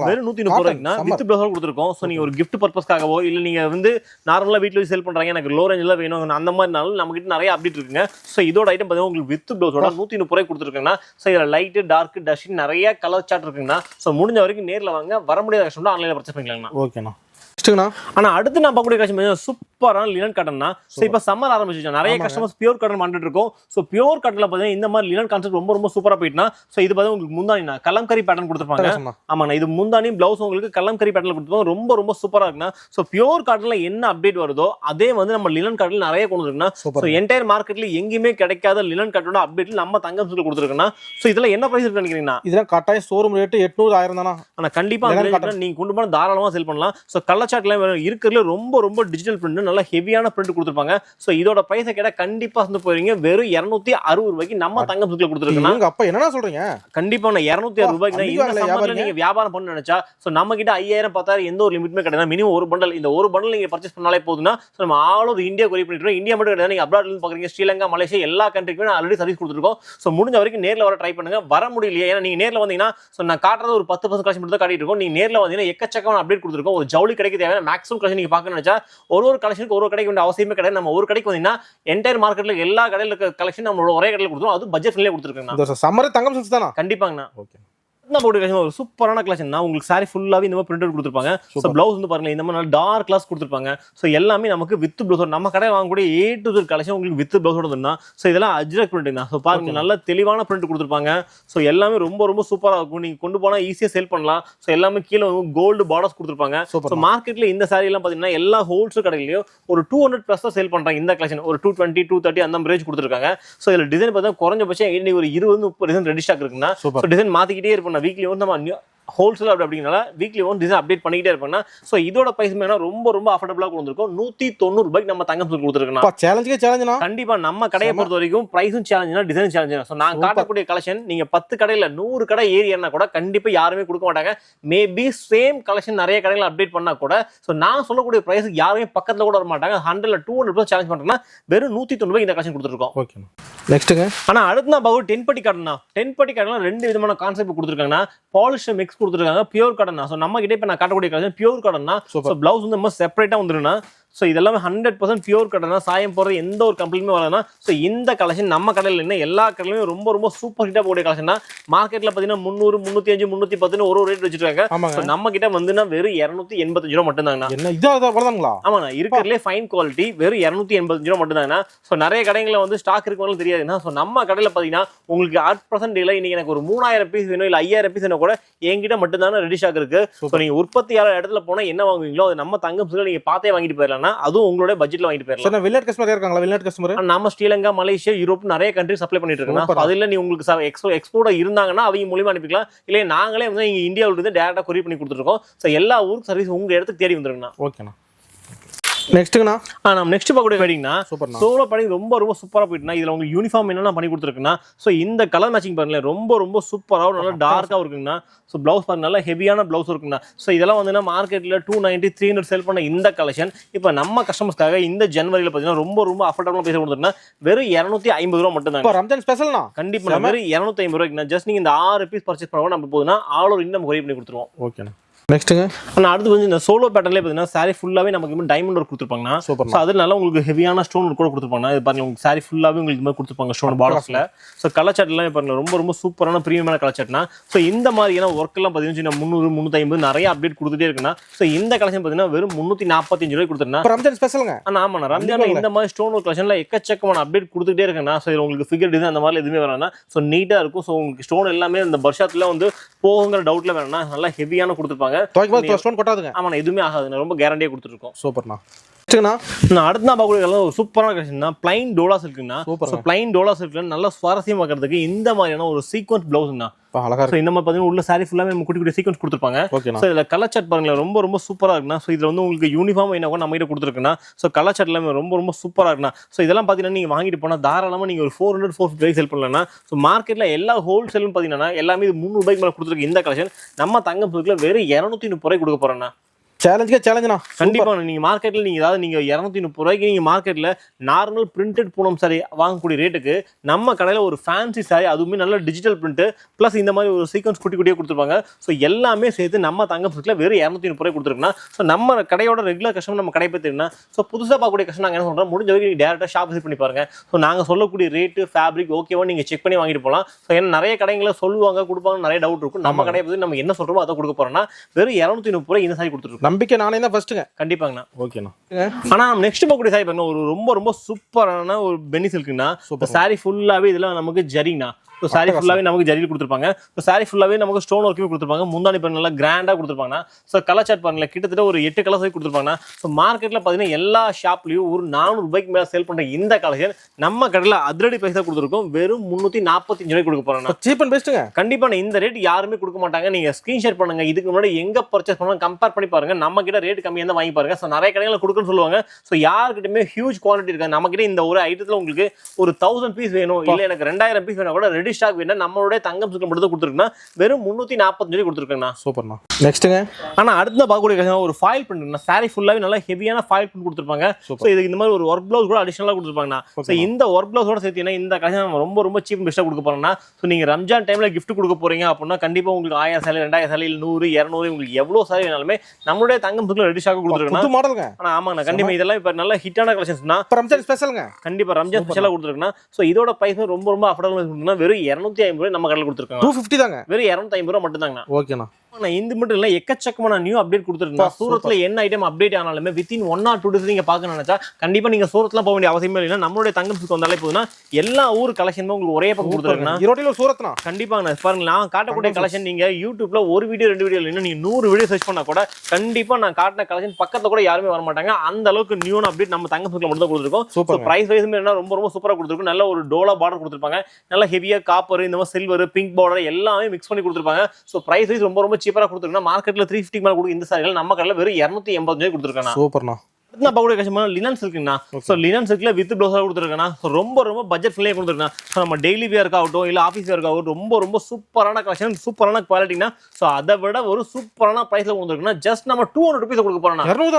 வெறும் 130 ரூபாய்னா வித் பிளவுஸ் கொடுத்துருக்கோம். சோ நீங்க ஒரு gift பர்பஸ்க்காகவோ இல்ல நீங்க வந்து நார்மலா வீட்ல சேல் பண்றாங்க எனக்கு லோ ரேஞ்சில வேணும் அந்த மாதிரினாலும் நம்ம கிட்ட நிறைய அப்டேட் இருக்குங்க. சோ இதோட ஐட்டம் பாத்தீங்கன்னா உங்களுக்கு வித் பிளவுஸோட 130 ரூபாய் கொடுத்துருக்கேன்னா சோ இதுல லைட் டார்க் டஸ்ட் நிறைய கலர் சார்ட் இருக்குங்கன்னா சோ முடிஞ்ச வரைக்கும் நேர்ல வாங்க. வர முடியாத கஸ்டமர் ஆன்லைன்ல பர்ச்சேஸ் பண்ணிக்கலாம்னா. ஓகேண்ணா. ஆனா அடுத்து நான் பார்க்கக்கூடிய கலெக்ஷன் சூப்பரான லினன் காட்டன் தான். சோ இப்போ சம்மர் ஆரம்பிச்சிச்சு, நிறைய கஸ்டமர்ஸ் பியூர் காட்டன் பண்ணிட்டு இருக்கோம். சோ பியூர் காட்டன்ல பாத்தீங்கன்னா இந்த மாதிரி லினன் கான்செப்ட் ரொம்ப ரொம்ப சூப்பரா போயிட்டுனா சோ இது பாத்தீங்கன்னா உங்களுக்கு முந்தானினா கலம்கரி பேட்டர்ன் கொடுத்துருப்பாங்க. ஆமாண்ணா, இது முந்தானி பிளவுஸ் உங்களுக்கு கலம்கரி பேட்டர்ல கொடுத்துருப்பாங்க. ரொம்ப ரொம்ப சூப்பரா இருக்குண்ணா. சோ பியூர் காட்டன்ல என்ன அப்டேட் வருதோ அதே வந்து நம்ம லினன் காட்டன்ல நிறைய கொண்டு வந்துருக்குன்னா சோ என்டையர் மார்க்கெட்ல எங்கேயுமே கிடைக்காத லினன் காட்டனோட அப்டேட் நம்ம தங்கம் சூர்ல கொடுத்துருக்கோம்னா சோ இதுல என்ன பிரைஸ் இருக்கு நினைக்கிறீங்கன்னா? இதெல்லாம் கட்டாய ஷோரூம் ரேட் 800 1000 தானா? ஆனா கண்டிப்பா நீங்க கொண்டு போனா தாராளமா சேல் பண்ணலாம். சோ கலர் சார்ட்ல இருக்கிறதுல ரொம்ப ரொம்ப டிஜிட்டல் பிரிண்ட் நல்ல ஹெவியான பிரிண்ட் கொடுத்துருப்பாங்க. சோ இதோட பிரைஸ் கேட்டா கண்டிப்பா வந்து போறீங்க. வெறும் 260 ரூபாய்க்கு நம்ம தங்கம் சூர்ல கொடுத்துருக்கோம். அப்ப என்ன சொல்றீங்க? கண்டிப்பா 260 ரூபாய்க்கு இந்த சம்மர்ல நீங்க வியாபாரம் பண்ண நினைச்சா சோ நம்ம கிட்ட 5000 10000 எந்த ஒரு லிமிட்மே கிடையாது. மினிமம் ஒரு பண்டல், இந்த ஒரு பண்டல் நீங்க பர்ச்சேஸ் பண்ணாலே போதும்னா நம்ம ஆல் ஓவர் இந்தியா கொரியர் பண்ணிட்டு இந்தியா மட்டும் கிடையாது. நீங்க அப்ராட்ல இருந்து பாக்குறீங்க, ஸ்ரீலங்கா மலேசியா எல்லா கண்ட்ரிக்குமே ஆல்ரெடி சர்வீஸ் கொடுத்துருக்கோம். சோ முடிஞ்ச வரைக்கும் நேர்ல வர ட்ரை பண்ணுங்க. வர முடியலையே ஏன்னா நீங்க நேர்ல வந்தீங்கன்னா சோ நான் காட்டுறது ஒரு 10% கலெக்ஷன் மட்டும் தான் காட்டிட்டு இருக்கோம். நீங்க நேர்ல வந்தீங்கன்னா எக்கச்சக்கமான அப்டேட் கொடுத்துருக்கோம். ஒரு ஜவுளி கடைக்கு தேவையான மேக்ஸிமம் கலெக்ஷன் நீங்க பார்க்கணும்னு நினைச்சா ஒரு கலெக்ஷனுக்கு ஒரு கடைக்கு வேண்டிய அவசியமே கிடையாது. நம்ம ஒரு கடைக்கு வந்தீங்கன்னா என்டையர் மார்க்கெட்ல எல்லா கடையில இருக்க கலெக்ஷன் நம்மளோட ஒரே கடையில கொடுத்துருவோம். அது பட்ஜெட் ஃப்ரெண்ட்லியா கொடுத்துருக்கோம். இந்த சம்மர் தங்கம் சூஸ் தானா? கண்டிப்பாங்கண்ணா. ஓகே. ஒரு சூப்பரான கலெக்ஷன் தான். உங்களுக்கு சாரி ஃபுல்லாவே இந்த மாதிரி பிரிண்டட் கொடுத்துருப்பாங்க. சோ பிளவுஸ் வந்து பாருங்க இந்த மாதிரி டார்க் கிளாஸ் கொடுத்துருப்பாங்க. சோ எல்லாமே நமக்கு வித் பிளவுஸ் நம்ம கடை வாங்கக்கூடிய A to Z கலெக்ஷன் உங்களுக்கு வித் பிளவுஸோட இருந்தா சோ இதெல்லாம் அஜ்ரக் பிரிண்ட் தான். சோ பாருங்க நல்ல தெளிவான பிரிண்ட் கொடுத்துருப்பாங்க. சோ எல்லாமே ரொம்ப ரொம்ப சூப்பரா இருக்கும். நீங்க கொண்டு போனா ஈஸியா சேல் பண்ணலாம். சோ எல்லாமே கீழே கோல்டு பார்டர்ஸ் கொடுத்துருப்பாங்க. சோ மார்க்கெட்ல இந்த சாரி எல்லாம் பாத்தீங்கன்னா எல்லா ஹோல்சேல் கடையிலயும் ஒரு 200+ தான் சேல் பண்றாங்க. இந்த கலெக்ஷன் ஒரு 220 230 அந்த ரேஞ்ச் கொடுத்துருக்காங்க. சோ இதுல டிசைன் பார்த்தா குறைஞ்சபட்சம் இன்னைக்கு ஒரு 20-30 டிசைன் ரெடி ஸ்டாக் இருக்குன்னா சோ டிசைன் மாத்திக்கிட்டே இருப்போம். வீக்லி வந்து நம்ம ஹோல்சேல் அப்படிங்கனால வீக்லி ஒன் டிசைன் அப்டேட் பண்ணிக்கிட்டே இருப்பாங்கன்னா சோ இதோட பிரைஸ் ரொம்ப ரொம்ப அஃபோர்டபுளா கொடுத்துருக்கோம். 190 ரூபாய்க்கு நம்ம தங்கம் சூர் கொடுத்துருக்கோம். சேலஞ்சுனா கண்டிப்பா நம்ம கடையை பொறுத்த வரைக்கும் பிரைஸும் சேலஞ்சுனா டிசைன் சேலஞ்சுனா சோ நான் காட்டக்கூடிய கலெக்ஷன் நீங்க 10 கடையில 100 கடை ஏரியானா கூட கண்டிப்பா யாருமே கொடுக்க மாட்டாங்க. மேபி சேம் கலெக்ஷன் நிறைய கடைகள் அப்டேட் பண்ணா கூட சோ நான் சொல்லக்கூடிய பிரைஸ் யாருமே பக்கத்துல கூட வர மாட்டாங்க. 100ல 200% சேலஞ்ச் பண்றேன்னா வெறும் 190 ரூபாய்க்கு இந்த கலெக்ஷன் கொடுத்துருக்கோம். ஓகே. நெக்ஸ்ட்ங்க ஆனா அடுத்து நான் பாவு 10 பட்டி காட்டனா 10 பட்டி காட்டனா ரெண்டு விதமான கான்செப்ட் கொடுத்துருக்காங்கன்னா பாலிஷ் மிக்ஸ் கொடுத்துருக்காங்க. Pure cotton. சோ நம்ம கிட்ட இப்ப நான் காட்டக்கூடிய collection pure cotton. So blouse வந்து நம்ம செப்பரேட்டா வந்துருனா ஸோ இதெல்லாம் 100% பியூர் கட்டனா, சாயம் போகிறது எந்த ஒரு கம்ப்ளைண்ட்டுமே வரலன்னா. ஸோ இந்த கலெக்ஷன் நம்ம கடையில் என்ன எல்லா கடையிலுமே ரொம்ப ரொம்ப சூப்பர் ஹிட்டாக போகிற கலெக்ஷன் தான். மார்க்கெட்டில் பார்த்தீங்கன்னா 300, 305, 310 ஒரு ரேட் வச்சுருக்காங்க. ஸோ நம்ம கிட்ட வந்துன்னா வெறும் 285 ரூபா மட்டும்தாங்கண்ணா. என்ன இதாங்களா? ஆமாண்ணா, இருக்கிறதுலே ஃபைன் குவாலிட்டி வெறும் 285 ரூபா மட்டும்தாங்கண்ணா. ஸோ நிறைய கடைகளில் வந்து ஸ்டாக் இருக்குன்னு தெரியாதுன்னா. ஸோ நம்ம கடையில் பார்த்தீங்கன்னா உங்களுக்கு 8% டீல இன்னைக்கு எனக்கு ஒரு 3000 பீஸ் வேணும் இல்லை 5000 பீஸ் வேணும் கூட என்கிட்ட மட்டும்தானே ரெடி ஸ்டாக் இருக்கு. ஸோ நீங்க உற்பத்தியாளர் இடத்துல போனா என்ன வாங்குவீங்களோ அது நம்ம தங்கம் நீங்க பார்த்தே வாங்கிட்டு போயிடலாம். அதுவும் உங்களோட பட்ஜெட்ல வாங்கிட்டு போயிடலாம். வெளிநாட்டு கஸ்டமர் இருக்காங்களா? வெளிநாட்டு கஸ்டமர் நம்ம ஸ்ரீலங்கா, மலேசியா, யூரோப் நிறைய கண்ட்ரி சப்ளை பண்ணிட்டு இருக்கோம். அதுல நீ உங்களுக்கு எக்ஸ்போர்ட் இருந்தாங்கன்னா அவங்க மூலியமா அனுப்பிக்கலாம். இல்லை நாங்களே வந்து இங்க இந்தியாவில இருந்து டேரக்டா கொரியர் பண்ணி கொடுத்துருக்கோம். ஸோ எல்லா ஊருக்கு சர்வீஸ் உங்க இடத்துக்கு தேடி வந்துருங்கண்ணா. ஓகேண்ணா. நெக்ஸ்ட்டுங்கண்ணா, நம்ம நெக்ஸ்ட் பார்க்கக்கூடிய வெட்டிங்னா சோலோ பண்ணி ரொம்ப ரொம்ப சூப்பராக போயிட்டுனா. இதில் உங்களுக்கு யூனிஃபார்ம் என்னென்ன பண்ணி கொடுத்துருக்குன்னா, ஸோ இந்த கலர் மேட்சிங் பாருங்களேன் ரொம்ப ரொம்ப சூப்பராக நல்லா டார்க்காக இருக்குங்கண்ணா. ஸோ ப்ளவுஸ் பாருங்க நல்லா ஹெவியான ப்ளவுஸ் இருக்குங்கண்ணா. ஸோ இதெல்லாம் வந்து மார்க்கெட்டில் 290, 300 செல் பண்ண இந்த கலெக்ஷன் இப்போ நம்ம கஸ்டமர்ஸ்க்காக இந்த ஜனவரியில் பார்த்தீங்கன்னா ரொம்ப ரொம்ப அஃபோர்டபுளாக பேச கொடுத்துருக்குன்னா வெறும் 250 ரூபா மட்டும் தான். ரம்ஜான் ஸ்பெஷல்னா கண்டிப்பாக வெறும் 250 ரூபாய்க்குண்ணா. ஜஸ்ட் நீங்கள் இந்த 6 பீஸ் பர்ச்சேஸ் பண்ண நம்ம போதுன்னா ஆல் ஓவர் இந்தியா நம்ம கொரியர் பண்ணி கொடுத்துருவோம். ஓகேண்ணா. நெக்ஸ்ட்டுங்க, ஆனால் அடுத்து வந்து இந்த சோலோ பேட்டர்லேயே பார்த்தீங்கன்னா சாரி ஃபுல்லாகவே நமக்கு டைமண்ட் ஒர்க் கொடுத்துருப்பாங்கன்னா. ஸோ அதனால உங்களுக்கு ஹெவியான ஸ்டோன் ஒர்க் கூட கொடுத்துருப்பாங்க. இது பாருங்க உங்களுக்கு சாரி ஃபுல்லாகவே உங்களுக்கு இது மாதிரி கொடுத்துருப்பாங்க ஸ்டோன் பார்டர்ஸில். ஸோ கலர் சாட்லாம் பாருங்க ரொம்ப ரொம்ப சூப்பரான ப்ரீமியமான கலர் சாட்னா. ஸோ இந்த மாதிரியான ஒர்க்கெல்லாம் பார்த்தீங்கன்னா 300, 350 நிறைய அப்டேட் கொடுத்துட்டே இருக்குன்னா. ஸோ இந்த கலெக்ஷன் பார்த்தீங்கன்னா வெறும் 345 ரூபாய் கொடுத்துருந்தா. ரம்ஜான் ஸ்பெஷலுங்க. ஆனால் ஆமாண்ணா, ரம்ஜான் இந்த மாதிரி ஸ்டோன் ஒர்க் கலெக்ஷன்ல எக்கச்சக்கமான அப்டேட் கொடுத்துட்டே இருக்குன்னா. ஸோ இது உங்களுக்கு ஃபிகர் டிசைன் அந்த மாதிரி எதுவுமே வேணாம்னா. ஸோ நீட்டாக இருக்கும். ஸோ உங்களுக்கு ஸ்டோன் எல்லாமே இந்த பர்ஷாத்தில் வந்து போகுங்கிற டவுட்ல வேணா நல்லா ஹெவியான கொடுத்துருப்பாங்க. ஆமா, எதுவுமே ஆகாது. ரொம்ப கேரண்டியா கொடுத்துருக்கோம். சூப்பர்ண்ணா. நான் அடுத்த பார்க்கக்கூடிய ஒரு சூப்பரான கலெக்ஷன் தான் பிளைன் டோலா சில்க்னா. பிளைன் டோலா சில்க்ல நல்ல சுவாரஸ்யம் பார்க்கறதுக்கு இந்த மாதிரியான ஒரு சீக்வன்ஸ் பிளவுஸ்னா அழகா இருக்கு. இந்த மாதிரி பாத்தீங்கன்னா உள்ள சாரி ஃபுல்லாவே நம்ம குட்டி குட்டி சீக்வன்ஸ் கொடுத்துருப்பாங்க. ஸோ இதுல கலர் சாட் பாருங்களேன் ரொம்ப ரொம்ப சூப்பரா இருக்குண்ணா. ஸோ இதுல வந்து உங்களுக்கு யூனிஃபார்ம் என்ன கூட நம்ம கிட்ட கொடுத்துருக்குன்னா. ஸோ கலர் சாட் எல்லாமே ரொம்ப ரொம்ப சூப்பரா இருக்குண்ணா. ஸோ இதெல்லாம் பாத்தீங்கன்னா நீங்க வாங்கிட்டு போனா தாராளமா நீங்க ஒரு 400, 450 செல் பண்ணலாம். ஸோ மார்க்கெட்ல எல்லா ஹோல்சேலும் பாத்தீங்கன்னா எல்லாமே இது 300 ரூபாய்க்கு மேல கொடுத்துருக்கு. இந்த கலெக்ஷன் நம்ம தங்கம் பொருட்களை வெறும் 230 ரூபாய் கொடுக்க போறோம்னா. சேலஞ்சுனா கண்டிப்பா நீங்க மார்க்கெட்ல நீங்க ஏதாவது நீங்க 230 ரூபாய்க்கு நீங்க மார்க்கெட்ல நார்மல் பிரிண்டட் பூனம் சாரி வாங்கக்கூடிய ரேட்டுக்கு நம்ம கடையில ஒரு ஃபேன்சி சாரி, அதுவுமே நல்ல டிஜிட்டல் பிரிண்ட் பிளஸ் இந்த மாதிரி ஒரு சீக்வன்ஸ் குட்டி குட்டியே கொடுத்துருப்பாங்க. ஸோ எல்லாமே சேர்த்து நம்ம தங்க பொருட்களை வெறும் 230 ரூபாய் கொடுத்துருக்குன்னா. ஸோ நம்ம கடையோட ரெகுலர் கஸ்டமர் நம்ம கடை பத்தினா. ஸோ புதுசாக பார்க்கக்கூடிய கஸ்டமர் நாங்கள் என்ன சொல்றோம், முடிஞ்ச வரைக்கும் நீங்க டேரக்டா ஷாப் விசிட் பண்ணி பாருங்க. ஸோ நாங்க சொல்லக்கூடிய ரேட்டு ஃபேப்ரிக் ஓகேவா நீங்க செக் பண்ணி வாங்கிட்டு போகலாம். ஸோ ஏன்னா நிறைய கடைகளை சொல்லுவாங்க கொடுப்பாங்க, நிறைய டவுட் இருக்கும். நம்ம கடையை பத்தி நம்ம என்ன சொல்றோமோ அதை கொடுக்க போறோம்னா வெறும் 230 ரூபாய் இந்த சாரி கொடுத்துருக்கோம். நம்பிக்கை நானே தான் ஃபர்ஸ்ட். கண்டிப்பாங்கண்ணா. ஓகேண்ணா. ஆனா நம்ம நெக்ஸ்ட் பார்க்கக்கூடிய சாரி பாருங்க ஒரு ரொம்ப ரொம்ப சூப்பரான ஒரு பெனி சில்க்னா. சாரி ஃபுல்லாவே இதெல்லாம் நமக்கு ஜரிங்கண்ணா. ஸோ சாரி ஃபுல்லாவே நமக்கு ஜரியில் கொடுத்துருப்பாங்க. ஸோ சாரி ஃபுல்லாவே நமக்கு ஸ்டோன் ஒர்க்குமே கொடுத்துருப்பாங்க. முந்தானி பாருங்க நல்லா கிராண்டா கொடுத்துருப்பாங்க. ஸோ கலர் சாட் பாருங்க கிட்டத்தட்ட ஒரு 8 கலர்ஸ் கொடுத்துருப்பாங்க. ஸோ மார்க்கெட்ல பாத்தீங்கன்னா எல்லா ஷாப்லயும் ஒரு 400 ரூபாய்க்கு மேல சேல் பண்ற இந்த கலெக்ஷன் நம்ம கடையில் அதிரடி பைசா கொடுத்துருக்கோம். வெறும் 345 ரூபாய் கொடுக்க போறாங்க. சீப் அண்ட் பெஸ்ட்டுங்க. கண்டிப்பா இந்த ரேட் யாருமே கொடுக்க மாட்டாங்க. நீங்க ஸ்கிரீன்ஷாட் பண்ணுங்க, இதுக்கு முன்னாடி எங்க பர்ச்சேஸ் பண்ணலாம் கம்பேர் பண்ணி பாருங்க. நம்ம கிட்ட ரேட் கம்மியா தான் வாங்கி பாருங்க. ஸோ நிறைய கடைகளை கொடுக்குன்னு சொல்லுவாங்க. ஸோ யாருக்கிட்டயுமே ஹியூஜ் குவாலிட்டி இருக்காங்க. நம்ம கிட்ட இந்த ஒரு ஐட்டத்துல உங்களுக்கு ஒரு 1000 பீஸ் வேணும், இல்ல எனக்கு 2000 பீஸ் வேணும் கூட ரெடி ஸ்டாக் வேணும். நம்மளோட தங்கம் சில்க் மட்டும் கொடுத்துருக்குன்னா வெறும் 345 கொடுத்துருக்கேன். சூப்பர்ண்ணா. நெக்ஸ்ட்டுங்க, ஆனா அடுத்த பார்க்கக்கூடிய ஒரு ஃபாயில் பிரிண்ட் சாரி ஃபுல்லாவே நல்லா ஹெவியான ஃபாயில் பிரிண்ட் கொடுத்துருப்பாங்க. ஸோ இதுக்கு இந்த மாதிரி ஒரு ஒர்க் பிளவுஸ் கூட அடிஷனலா கொடுத்துருப்பாங்க. ஸோ இந்த ஒர்க் பிளவுஸோட சேர்த்தீங்கன்னா இந்த கலெக்ஷன் ரொம்ப ரொம்ப சீப் பெஸ்ட்டாக கொடுக்க போறோம்னா. ஸோ நீங்க ரம்ஜான் டைம்ல கிஃப்ட் கொடுக்க போறீங்க அப்படின்னா கண்டிப்பா உங்களுக்கு 1000 சாரி, 2000 சாரி, 100, 200 உங்களுக்கு எவ்வளவு சாரி வேணாலுமே நம்மளுடைய தங்கம் சில்க்ல ரெடி ஸ்டாக் கொடுத்துருக்கோம். ஆனா ஆமாங்க, கண்டிப்பா இதெல்லாம் இப்ப நல்ல ஹிட்டான கலெக்ஷன்ஸ்னா ரம்ஜான் ஸ்பெஷலுங்க. கண்டிப்பா ரம்ஜான் ஸ்பெஷலா கொடுத்துருக்கோம். ஸோ இதோட பிரைஸ் ரொம்ப ரொம்ப அஃபோர்டபுளா கொடுத்துருக்கோம். வெறும் 250 ரூபாய் நம்ம கடையில் கொடுத்துருக்காங்க. 250 தாங்க. வெறும் 250 ரூபாய் மட்டும் தாங்க. ஓகேண்ணா. இந்த மட்டும் இல்ல எக்கச்சக்கமான நியூ அப்டேட் கொடுத்துருக்கோம். சூரத்ல என்ன ஐட்டம் அப்டேட் ஆனாலுமே வித்தின் 1 or 2 days நீங்க பார்க்க நினைச்சா கண்டிப்பா நீங்க சூரத்லாம் போக வேண்டிய அவசியமே இல்லை. நம்மளுடைய தங்கம் சில்க் வந்தாலே போதுன்னா எல்லா ஊர் கலெக்ஷனும் உங்களுக்கு ஒரே பக்கம் கொடுத்துருக்கேன். ஈரோட்டில சூரத்னா கண்டிப்பா பாருங்க, நான் காட்டக்கூடிய கலெக்ஷன் நீங்க யூடியூப்ல ஒரு வீடியோ 2 வீடியோ இல்லைன்னா நீங்க 100 வீடியோ சர்ச் பண்ணா கூட கண்டிப்பா நான் காட்டின கலெக்ஷன் பக்கத்துல கூட யாருமே வர மாட்டாங்க. அந்த அளவுக்கு நியூ அப்டேட் நம்ம தங்கம் சில்க்ல மட்டும் தான் கொடுத்துருக்கோம். ஸோ பிரைஸ் வைஸ் ரொம்ப ரொம்ப சூப்பரா கொடுத்துருக்கோம். நல்ல ஒரு டோலா பார்டர் கொடுத்துருப்பாங்க. நல்ல ஹெவியா காப்பர், இந்த மாதிரி சில்வர், பிங்க் பார்டர் எல்லாமே மிக்ஸ் பண்ணி கொடுத்துருப்பாங்க. ஸோ பிரைஸ் வைஸ் ரொம்ப ரொம்ப சீப்பரா கொடுத்துருக்கோம். மார்க்கெட்ல 350 மேல கொடுக்க இந்த சாரிகள் நம்ம கடையில வெறும் 280 கொடுத்துருக்காங்க. சூப்பர்ண்ணா. நான் பார்க்கக்கூடிய கஸ்டமர் லினன் சில்க்னா. ஸோ லினன் சில்க்ல வித் ப்ளவுஸாக கொடுத்துருக்கேன்னா ரொம்ப ரொம்ப பட்ஜெட் ஃப்ரீயாக கொடுத்துருக்கேன். ஸோ நம்ம டெய்லி வியர்க்காகட்டும் இல்லை ஆஃபீஸ் வியர்க்காகட்டும் ரொம்ப ரொம்ப சூப்பரான கலெக்ஷன், சூப்பரான குவாலிட்டினா. ஸோ அதை விட ஒரு சூப்பரான ப்ரைஸ்ல கொடுத்துருக்குன்னா ஜஸ்ட் நம்ம 200 rupees கொடுக்க போறோம். வெறும்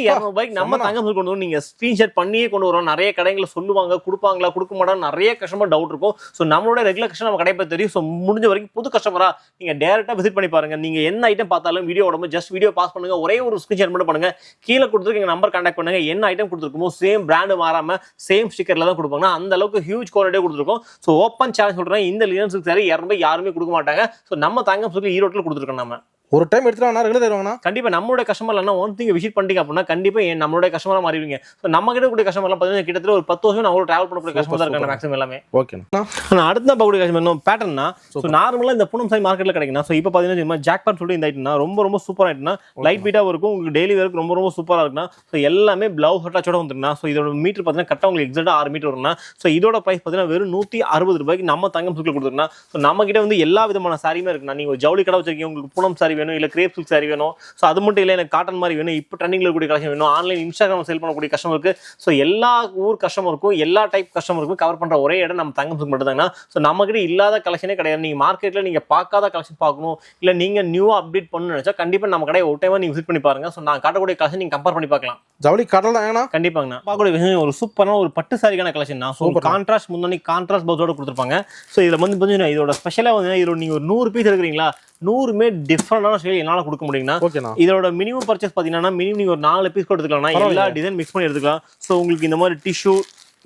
200 ரூபாய்க்கு நம்ம தங்கம் சில்க் கொண்டு வந்து நீங்க ஸ்கிரீன்ஷாட் பண்ணியே கொண்டு வரோம். நிறைய கடைகளை சொல்லுவாங்க கொடுப்பாங்களா கொடுக்க மாட்டாங்க, நிறைய கஸ்டமர் டவுட் இருக்கும். ஸோ நம்மளோட ரெகுலர் கஸ்டமர் நம்ம கடை பற்றி தெரியும். ஸோ முடிஞ்ச வரைக்கும் புது கஸ்டமரா நீங்க டேரக்டா விசிட் பண்ணி பாருங்க. நீங்க என்ன ஐட்டம் பார்த்தாலும் வீடியோ உடம்பு ஜஸ்ட் வீடியோ பாஸ் பண்ணுங்க, ஒரே ஒரு ஸ்கிரீன்ஷாட் மட்டும் பண்ணுங்க. கீழே கொடுத்துருக்க நம்பர் நம்பர் கான்டாக்ட் பண்ணுங்க. என்ன ஐட்டம் கொடுத்துருக்கோமோ சேம் பிராண்ட் மாறாம சேம் ஸ்டிக்கர்ல தான் கொடுப்பாங்க. அந்த அளவுக்கு ஹியூஜ் குவாலிட்டியா கொடுத்துருக்கோம். ஸோ ஓப்பன் சேலஞ்ச் சொல்றேன், இந்த லினன் சில்க் சாரி 200 யாருமே கொடுக்க மாட்டாங்க. ஸோ நம்ம தங்கம் சில்க் ஈரோட்டில் கொடுத்துருக்கோம். நம்ம ஒரு டைம் எடுத்துட்டு ரெகுலர் தருவாங்கண்ணா. கண்டிப்பா நம்மளோட கஸ்டமர் எல்லாம் ஒன் திங் விசிட் பண்ணிட்டீங்க அப்படின்னா கண்டிப்பா நம்மளோட கஸ்டமரா மாறிடுவீங்க. ஸோ நம்ம கிட்ட கூடிய கஸ்டமர் எல்லாம் பார்த்தீங்கன்னா கிட்டத்தட்ட ஒரு 10 வருஷம் அவங்க டிராவல் பண்ணக்கூடிய கஸ்டமர் தான் இருக்காங்க மேக்ஸிமம் எல்லாமே. ஓகேண்ணா. அடுத்த பார்க்கக்கூடிய கஸ்டமர் பேட்டர்னா ஸோ நார்மலா இந்த பூனம் சாரி மார்க்கெட்ல கிடைக்குன்னா ஸோ இப்போ பார்த்தீங்கன்னா ஜாக்பாட் சொல்லிட்டு இந்த ஐட்டம்னா ரொம்ப சூப்பரா ஐட்டம்னா லைட் வெயிட்டாக இருக்கும். உங்களுக்கு டெய்லி வேருக்கு ரொம்ப சூப்பரா இருக்குன்னா ஸோ எல்லாமே பிளவுஸ் அட்டாச்சோட வந்துருந்தா. ஸோ இதோட மீட்டர் பார்த்தீங்கன்னா கரெக்டாக உங்களுக்கு எக்ஸாக்டா 6 மீட்டர் வரும்னா. ஸோ இதோட பிரைஸ் பார்த்தீங்கன்னா வெறும் 160 ரூபாய்க்கு நம்ம தங்கம் சில்க்ல கொடுத்துருக்கோம். ஸோ நம்ம கிட்ட வந்து எல்லா விதமான சாரியுமே இருக்குண்ணா. நீங்க ஒரு ஜவுளி கடை வச்சிருக்கீங்க, உங்களுக்கு பூனம் சாரி வேணும், இல்ல கிரேப் சில்க் சாரி வேணும், ஸோ அது மட்டும் இல்லை எனக்கு காட்டன் மாதிரி வேணும், இப்போ ட்ரெண்டிங்ல இருக்கக்கூடிய கலெக்ஷன் வேணும், ஆன்லைன் இன்ஸ்டாகிராம் சேல் பண்ணக்கூடிய கஸ்டமருக்கு, ஸோ எல்லா ஊர் கஸ்டமருக்கும் எல்லா டைப் கஸ்டமருக்கும் கவர் பண்ற ஒரே இடம் நம்ம தங்கம் சில்க் மட்டும் தாங்க. ஸோ நம்ம கிட்ட இல்லாத கலெக்ஷனே கிடையாது. நீங்க மார்க்கெட்ல நீங்க பார்க்காத கலெக்ஷன் பார்க்கணும், இல்ல நீங்க நியூவா அப்டேட் பண்ணணும்னு நினைச்சா கண்டிப்பா நம்ம கடையை ஒரு டைம் நீங்க விசிட் பண்ணி பாருங்க. ஸோ நான் காட்டக்கூடிய கலெக்ஷன் நீங்க கம்பேர் பண்ணி பார்க்கலாம். ஜவுளி கடல் தாங்கண்ணா. கண்டிப்பாங்கண்ணா. பார்க்கக்கூடிய விஷயம் ஒரு சூப்பரான ஒரு பட்டு சாரிக்கான கலெக்ஷன் தான். ஸோ கான்ட்ராஸ்ட் முன்னாடி கான்ட்ராஸ்ட் பவுஸோட கொடுத்துருப்பாங்க. ஸோ இதில் வந்து பார்த்தீங்கன்னா இதோட ஸ்பெஷலாக வந்து இதோட நீங்கள் ஒரு 100 பீஸ் எடுக்கிறீங்களா 100மே டிஃப்ரெண்டான ஸ்டைல் என்னால் கொடுக்க முடியுங்கன்னா இதோட மினிமம் பர்ச்சேஸ் பார்த்தீங்கன்னா மினிமம் நீங்கள் ஒரு 4 பீஸ் கூட எடுத்துக்கலாம். எல்லா டிசைன் மிக்ஸ் பண்ணி எடுத்துக்கலாம். ஸோ உங்களுக்கு இந்த மாதிரி டிஷ்யூ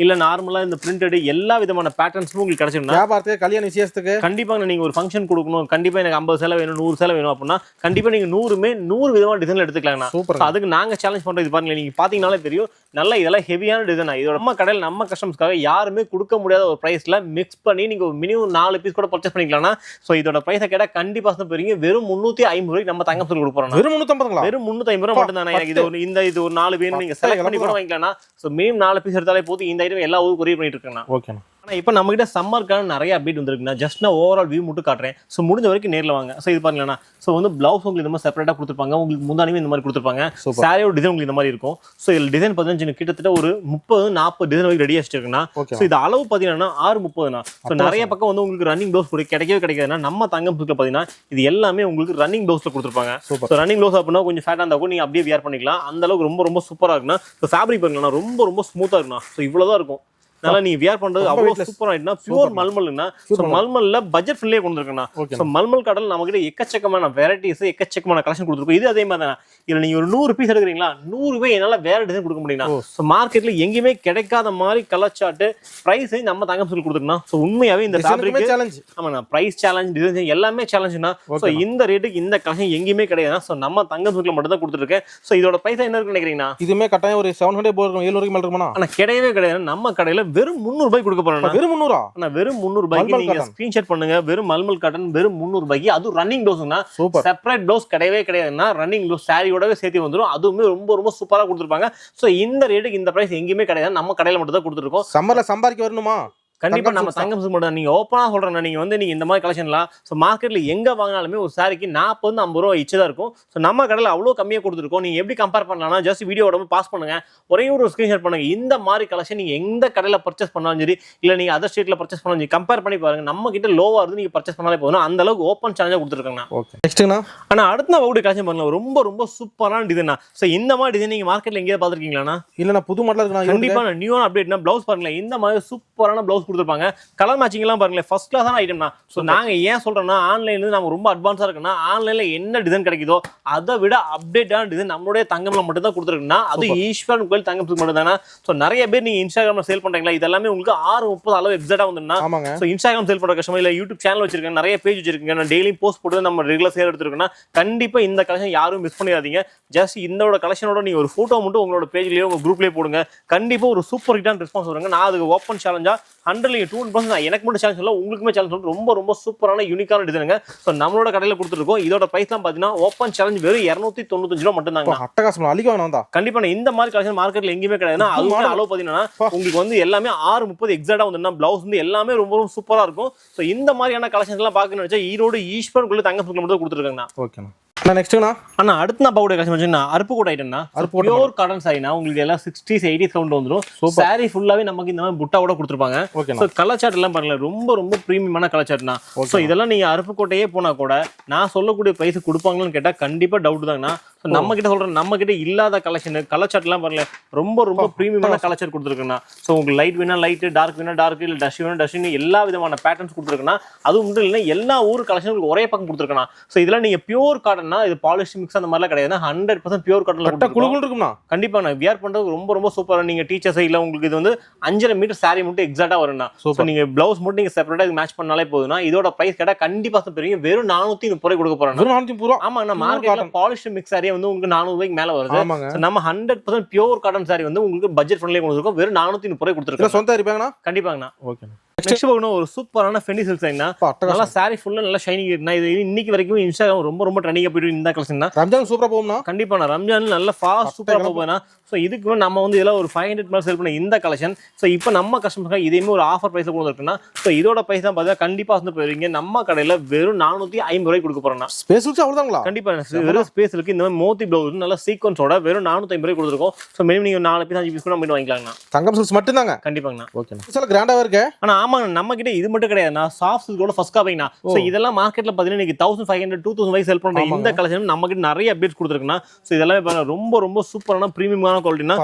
இல்ல நார்மலா இந்த பிரிண்டட் எல்லா விதமான பேட்டர்ன்ஸும் உங்களுக்கு கிடைச்சிடும். வியாபாரத்துக்கு கல்யாண விசேஷத்துக்கு கண்டிப்பாக நீங்க ஒரு ஃபங்க்ஷன் கொடுக்கணும், கண்டிப்பா எனக்கு 50 சேலை வேணும் 100 சேலை வேணும் அப்படின்னா கண்டிப்பா நீங்க 100 விதமான டிசைன்ல எடுத்துக்கலாம். அதுக்கு நாங்க சேலஞ்ச் பண்றது இது பாருங்க, நீங்க பாத்தீங்கன்னாலே தெரியும் நல்ல இதெல்லாம் ஹெவியான டிசைன். இதோட நம்ம கடையில் நம்ம கஸ்டமர்ஸ்க்காக யாருமே கொடுக்க முடியாத ஒரு பிரைஸ்ல மிக்ஸ் பண்ணி நீங்க மினிமம் 4 பீஸ் கூட பர்ச்சேஸ் பண்ணிக்கலாம்னா ஸோ இதோட பிரைஸை கேட்டா கண்டிப்பா பெரிய வெறும் 350 ரூபாய்க்கு நம்ம தங்கம் சில்க் கொடுப்போம். வெறும் 350 வெறும் 350 ரூபாய் மட்டும் தானே. இது ஒரு 4 வேணும் நீங்க செலக்ட் பண்ணி கூட வாங்கிக்கலாம். ஸோ மினிமம் 4 பீஸ் எடுத்தாலே போதும். இந்த ஐட்டம் எல்லா ஊருக்கு கொரியர் பண்ணிட்டு இருக்கேன். ஓகேண்ணா. ஆனா இப்போ நம்ம கிட்ட சம்மருக்கான நிறைய அப்டேட் வந்திருக்குண்ணா. ஜஸ்ட் நான் ஓவரால் வியூ மட்டும் காட்டுறேன். ஸோ முடிஞ்ச வரைக்கும் நேரில் வாங்க. ஸோ இது பாருங்களா, ஸோ வந்து பிளவுஸ் உங்களுக்கு இந்த மாதிரி செப்பரேட்டாக கொடுத்துருப்பாங்க, உங்களுக்கு முந்தானியும் இந்த மாதிரி கொடுத்துருப்பாங்க, சாரியோட டிசைன் உங்களுக்கு இந்த மாதிரி இருக்கும். ஸோ இதில் டிசைன் பார்த்தீங்கன்னா கிட்டத்தட்ட ஒரு 30-40 டிசைன் வரைக்கும் ரெடி வச்சிருக்குண்ணா. ஸோ இது அளவு பார்த்தீங்கன்னா 630. ஸோ நிறைய பக்கம் வந்து உங்களுக்கு ரன்னிங் பிளவுஸ் கிடைக்கவே கிடைக்காதுன்னா நம்ம தங்கம் சில்க்ல பார்த்தீங்கன்னா இது எல்லாமே உங்களுக்கு ரன்னிங் பிளவுஸ்ல கொடுத்துருப்பாங்க. ஸோ ரன்னிங் பிளவுஸ் அப்படின்னா கொஞ்சம் ஃபேட்டாக இருந்தால் கூட நீங்கள் அப்படியே வியர் பண்ணிக்கலாம். அந்த அளவுக்கு ரொம்ப சூப்பராக இருக்குண்ணா. ஸோ ஃபேப்ரிக் பாருங்கன்னா ரொம்ப ஸ்மூத்தாக இருக்குண்ணா. ஸோ இவ்வளோதான் இருக்கும். நல்லா நீ வியர் பண்றது அவ்வளவு சூப்பரா ஆயிடுனா. பியூர் மல்மல்னா ஸோ மல்மல்ல பட்ஜெட் ஃப்ரெண்ட்லியே கொண்டு இருக்கேன். ஸோ மல்மல் கடல் நம்ம கிட்ட எக்கச்சக்கமான வெரைட்டிஸ் எக்கச்சக்கமான கலெக்ஷன் கொடுத்துருக்கோம். இது அதே மாதிரி தான். இதுல நீங்க ஒரு 100 பீஸ் எடுக்கிறீங்களா 100 என்னால வேற டிசைன் கொடுக்க முடியும்னா. ஸோ மார்க்கெட்ல எங்கேயுமே கிடைக்காத மாதிரி கலர் சார்ட் பிரைஸ் நம்ம தங்கம் சொல்லி கொடுத்துருக்கோம். ஸோ உண்மையாவே இந்த ஃபேப்ரிக் சேலஞ்ச் ஆமாண்ணா, பிரைஸ் சேலஞ்ச் டிசைன் எல்லாமே சேலஞ்சுனா. ஸோ இந்த ரேட்டுக்கு இந்த கலெக்ஷன் எங்கேயுமே கிடையாது. ஸோ நம்ம தங்கம் சில்க்ல மட்டும் தான் கொடுத்துருக்கேன். ஸோ இதோட பிரைஸ் என்ன இருக்குன்னு நினைக்கிறீங்கன்னா இதுமே கட்டாயம் ஒரு 700 போயிருக்கும் 700 மேல இருக்குமா. ஆனா கிடையவே கிடையாது. நம்ம கடையில வெறும் 300 ரூபாய் கொடுக்க போறோம். வெறும் 300 ஆனா வெறும் 300 ரூபாய்க்கு நீங்க ஸ்கிரீன்ஷாட் பண்ணுங்க. வெறும் மல்மல் காட்டன் வெறும் 300 ரூபாய்க்கு. அது ரன்னிங் ப்ளவுஸ்னா செப்பரேட் ப்ளவுஸ் கிடையவே கிடையாதுன்னா ரன்னிங் ப்ளவுஸ் சாரியோடவே சேர்த்து வந்துரும். அதுவுமே ரொம்ப சூப்பரா கொடுத்துருப்பாங்க. சோ இந்த ரேட்டுக்கு இந்த பிரைஸ் எங்கேயுமே கிடையாது. நம்ம கடையில மட்டும் தான் கொடுத்துருக்கோம். சம்மர்ல சம்பாதிக்க வரணுமா கண்டிப்பா நம்ம தங்கம் சில்க் மட்டும். நீங்க ஓப்பனா சொல்றேன், நீங்க வந்து நீங்க இந்த மாதிரி கலெக்ஷன்லாம் ஸோ மார்க்கெட்ல எங்க வாங்கினாலுமே ஒரு சாரிக்கு 40-50 ரூபா இச்சு தான் இருக்கும். ஸோ நம்ம கடையில் அவ்வளோ கம்மியாக கொடுத்துருக்கோம். நீங்க எப்படி கம்பேர் பண்ணலாம்னா ஜஸ்ட் வீடியோட பாஸ் பண்ணுங்க, ஒரே ஒரு ஸ்கிரீன்ஷாட் பண்ணுங்க. இந்த மாதிரி கலெக்ஷன் நீங்க எந்த கடையில் பர்ச்சேஸ் பண்ணாலும் சரி, இல்ல நீங்க அதர் ஸ்டேட்ல பர்ச்சேஸ் பண்ணாலும் சரி, கம்பேர் பண்ணி பாருங்க. நம்ம கிட்ட லோவா இருந்து நீங்க பர்ச்சேஸ் பண்ணாலே போதும். அந்த அளவுக்கு ஓப்பன் சேலஞ்சா கொடுத்துருக்காங்க. நெக்ஸ்ட்னா ஆனா அடுத்த நான் ஒரு கலெக்ஷன் பண்ணலாம். ரொம்ப சூப்பரான டிசைனா. ஸோ இந்த மாதிரி டிசைன் நீங்க மார்க்கெட்ல எங்கேயாவது பார்த்துருக்கீங்களா? இல்ல புது மாடல் இருக்கு. கண்டிப்பா நியூவான அப்டேட்னா பிளவுஸ் பாருங்களேன். இந்த மாதிரி சூப்பரான பிளவுஸ் கொடுத்துருப்பாங்க. கலர் மேட்சிங் எல்லாம் பாருங்களேன் ஃபர்ஸ்ட் கிளாஸான ஐட்டம்னா. ஸோ நாங்க ஏன் சொல்றோம்னா ஆன்லைன்ல நம்ம ரொம்ப அட்வான்ஸா இருக்குன்னா ஆன்லைன்ல என்ன டிசைன் கிடைக்குதோ அதை விட அப்டேட்டான டிசைன் நம்மளுடைய தங்கம்ல மட்டும் தான் கொடுத்துருக்குன்னா அது ஈஸ்வரன் கோயில் தங்கம் மட்டும் தானே. ஸோ நிறைய பேர் நீங்க இன்ஸ்டாகிராம்ல சேல் பண்றீங்களா, இதெல்லாமே உங்களுக்கு 6:30 அளவு எக்ஸாக்டா வந்துன்னா. ஸோ இன்ஸ்டாகிராம் சேல் பண்ற கஸ்டமர் இல்ல யூடியூப் சேனல் வச்சிருக்கேன், நிறைய பேஜ் வச்சிருக்கேன், நான் டெய்லி போஸ்ட் போட்டு நம்ம ரெகுலர் சேல் எடுத்துருக்கோம்னா கண்டிப்பா இந்த கலெக்ஷன் யாரும் மிஸ் பண்ணிடாதீங்க. ஜஸ்ட் இந்த கலெக்ஷனோட நீங்க ஒரு போட்டோ மட்டும் உங்களோட பேஜ்லயோ உங்க குரூப்லயே போடுங்க. கண்டிப்பா ஒரு சூப்பர் ஹிட்டான ரெஸ்பான்ஸ் வருங்க. நான் அதுக்கு ஓப்பன் சேலஞ்சா 100% எனக்கு மட்டும் சேலஞ்ச் சொல்ல உங்களுக்குமே சேலஞ்ச் சொல்ல ரொம்ப சூப்பரான யூனிக்கான டிசைனுங்க. ஸோ நம்மளோட கடையில் கொடுத்துருக்கோம். இதோட பிரைஸ்லாம் பார்த்தீங்கன்னா ஓப்பன் சேலஞ்ச் வெறும் 295 ரூபா மட்டும் தாங்க. அட்டகாசம் அழிக்க வேணாம் தான். கண்டிப்பா இந்த மாதிரி கலெக்ஷன் மார்க்கெட்ல எங்கேயுமே கிடையாதுன்னா அது அளவு பார்த்தீங்கன்னா உங்களுக்கு வந்து எல்லாமே 6:30 எக்ஸாக்டா வந்து பிளவுஸ் வந்து எல்லாமே ரொம்ப சூப்பரா இருக்கும். ஸோ இந்த மாதிரியான கலெக்ஷன்ஸ் எல்லாம் பார்க்கணும்னு நினைச்சா ஈரோடு ஈஸ்வரன் தங்கம் சில்க் மட்டும் கொடுத்துருக்காங்க. ஓகேண்ணா. நெக்ஸ்ட்னா அண்ணா அடுத்து நான் பாவுடைய கலெக்ஷன் வச்சுன்னா அருப்புக்கோட்டை ஐட்டம்னா பியூர் காட்டன் சாரினா உங்களுக்கு எல்லாம் 60s 80s கவுண்ட் வந்துரும். சாரி ஃபுல்லாவே நமக்கு இந்த மாதிரி புட்டாவோட கொடுத்துருப்பாங்க. ஸோ கலர் சார்ட் எல்லாம் பாருங்க ரொம்ப பிரீமியமான கலர் சார்ட்னா. ஸோ இதெல்லாம் நீங்க அருப்புக்கோட்டையே போனா கூட நான் சொல்லக்கூடிய பிரைஸ் கொடுப்பாங்கன்னு கேட்டா கண்டிப்பா டவுட் தாங்கண்ணா. நம்ம கிட்ட சொல்றேன், நம்ம கிட்ட இல்லாத கலெக்ஷன் கலர் சார்ட்லாம் பாருங்க, ரொம்ப ரொம்ப பிரீமியமான கலர் சார்ட் கொடுத்துருக்குண்ணா. ஸோ உங்களுக்கு லைட் வேணா லைட், டார்க் வேணா டார்க், இல்லை டஸ்ட் வேணா டஸ்ட், எல்லா விதமான பேட்டர்ன்ஸ் கொடுத்துருக்குன்னா. அதுவும் மட்டும் இல்லை எல்லா ஊர் கலெக்ஷன் உங்களுக்கு ஒரே பக்கம் கொடுத்துருக்கா. ஸோ இதெல்லாம் நீங்க பியூர் காட்டன்னா, இது பாலிஷ் மிக்ஸ் அந்த மாதிரிலாம் கிடையாது, 100% பியூர் காட்டன்ல குழுகுள் இருக்கும்னா. கண்டிப்பா நான் வியர் பண்றது ரொம்ப ரொம்ப சூப்பரா. நீங்க டீச்சர்ஸ் இல்ல உங்களுக்கு இது வந்து 5.5 மீட்டர் சாரி மட்டும் எக்ஸாக்டா வரும்னா. ஸோ நீங்க பிளவுஸ் மட்டும் நீங்க செப்பரேட்டா மேட்ச் பண்ணாலே போதும்னா. இதோட பிரைஸ் கேட்டா கண்டிப்பா பெரிய வெறும் 430 ரூபாய் கொடுக்க போறோம். வெறும் 430 ரூபாய். ஆமா, நம்ம மார்க்கெட்ல பாலிஷ் மிக்ஸ் சாரி வந்து உங்களுக்கு 400 ரூபாய்க்கு மேல வருது. நம்ம 100% பியூர் காட்டன் சாரி வந்து உங்களுக்கு பட்ஜெட் ஃப்ரெண்ட்லியா கொடுத்துருக்கோம். வெறும் 430 ரூபாய் கொடுத்துருக்கோம். சொந்த இருப்பாங்கண்ணா. கண்டிப்பாங்கண்ணா. ஓகே. நெக்ஸ்ட் பார்க்கணும் ஒரு சூப்பரான ஃபெண்டி சில்க் சாரினா. நல்லா சாரி ஃபுல்லா நல்லா ஷைனிங் இருக்குனா. இது இன்னைக்கு வரைக்கும் இன்ஸ்டாகிராம் ரொம்ப ரொம்ப ட்ரெண்டிங்கா போயிட்டு இந்த கலெக்ஷன் தான். ரம்ஜான் சூப்பரா போகும்னா. கண்டிப்பா ரம்ஜான் நல்ல ஃபாஸ்ட் சூப்பரா போகும்னா. ஸோ இதுக்கு நம்ம வந்து இதெல்லாம் ஒரு 500 மேலே செல் பண்ண இந்த கலெக்ஷன். ஸோ இப்போ நம்ம கஸ்டமர்ஸ்க்காக இதையுமே ஒரு ஆஃபர் ப்ரைஸில் கொண்டு வந்துருக்குன்னா. ஸோ இதோட ப்ரைஸ் தான் பார்த்தீங்கன்னா கண்டிப்பாக வந்து போயிருவீங்க. நம்ம கடையில் வெறும் 450 ரூபாய் கொடுக்க போறோம்னா. ஸ்பேஸ் அவ்வளோதாங்களா? கண்டிப்பாக வெறும் ஸ்பேஸ் இருக்கு. இந்த மாதிரி மோத்தி பிளவுஸ் நல்ல சீக்வன்ஸோட வெறும் 450 ரூபாய் கொடுத்துருக்கோம். ஸோ மினிமம் நீங்கள் 4 பீஸ் 5 பீஸ் கூட நம்ம வாங்கிக்கலாங்கண்ணா. தங்கம் சில்க்ஸ் மட்டும் தாங்க. கண்டிப்பாங்கண்ணா. ஓகே. சில கிராண்டாக இருக்கு. ஆனால் ஆமாங்க, நம்ம கிட்ட இது மட்டும் கிடையாதுண்ணா. சாஃப்ட் சில்கோட ஃபர்ஸ்ட் காப்பிங்கண்ணா. ஸோ இதெல்லாம் மார்க்கெட்டில் பார்த்தீங்கன்னா இன்னைக்கு 1500 2000 ரூபாய் செல் பண்ணுற இந்த கலெக்ஷன் நம்ம கிட்ட நிறைய அப்டேட்ஸ் கொடுத்துருக்குன்னா. ஸோ இதெல்லாம் ரொம்ப ரொம்ப சூப்பரான பிரீமியமான குவாலிட்டினா.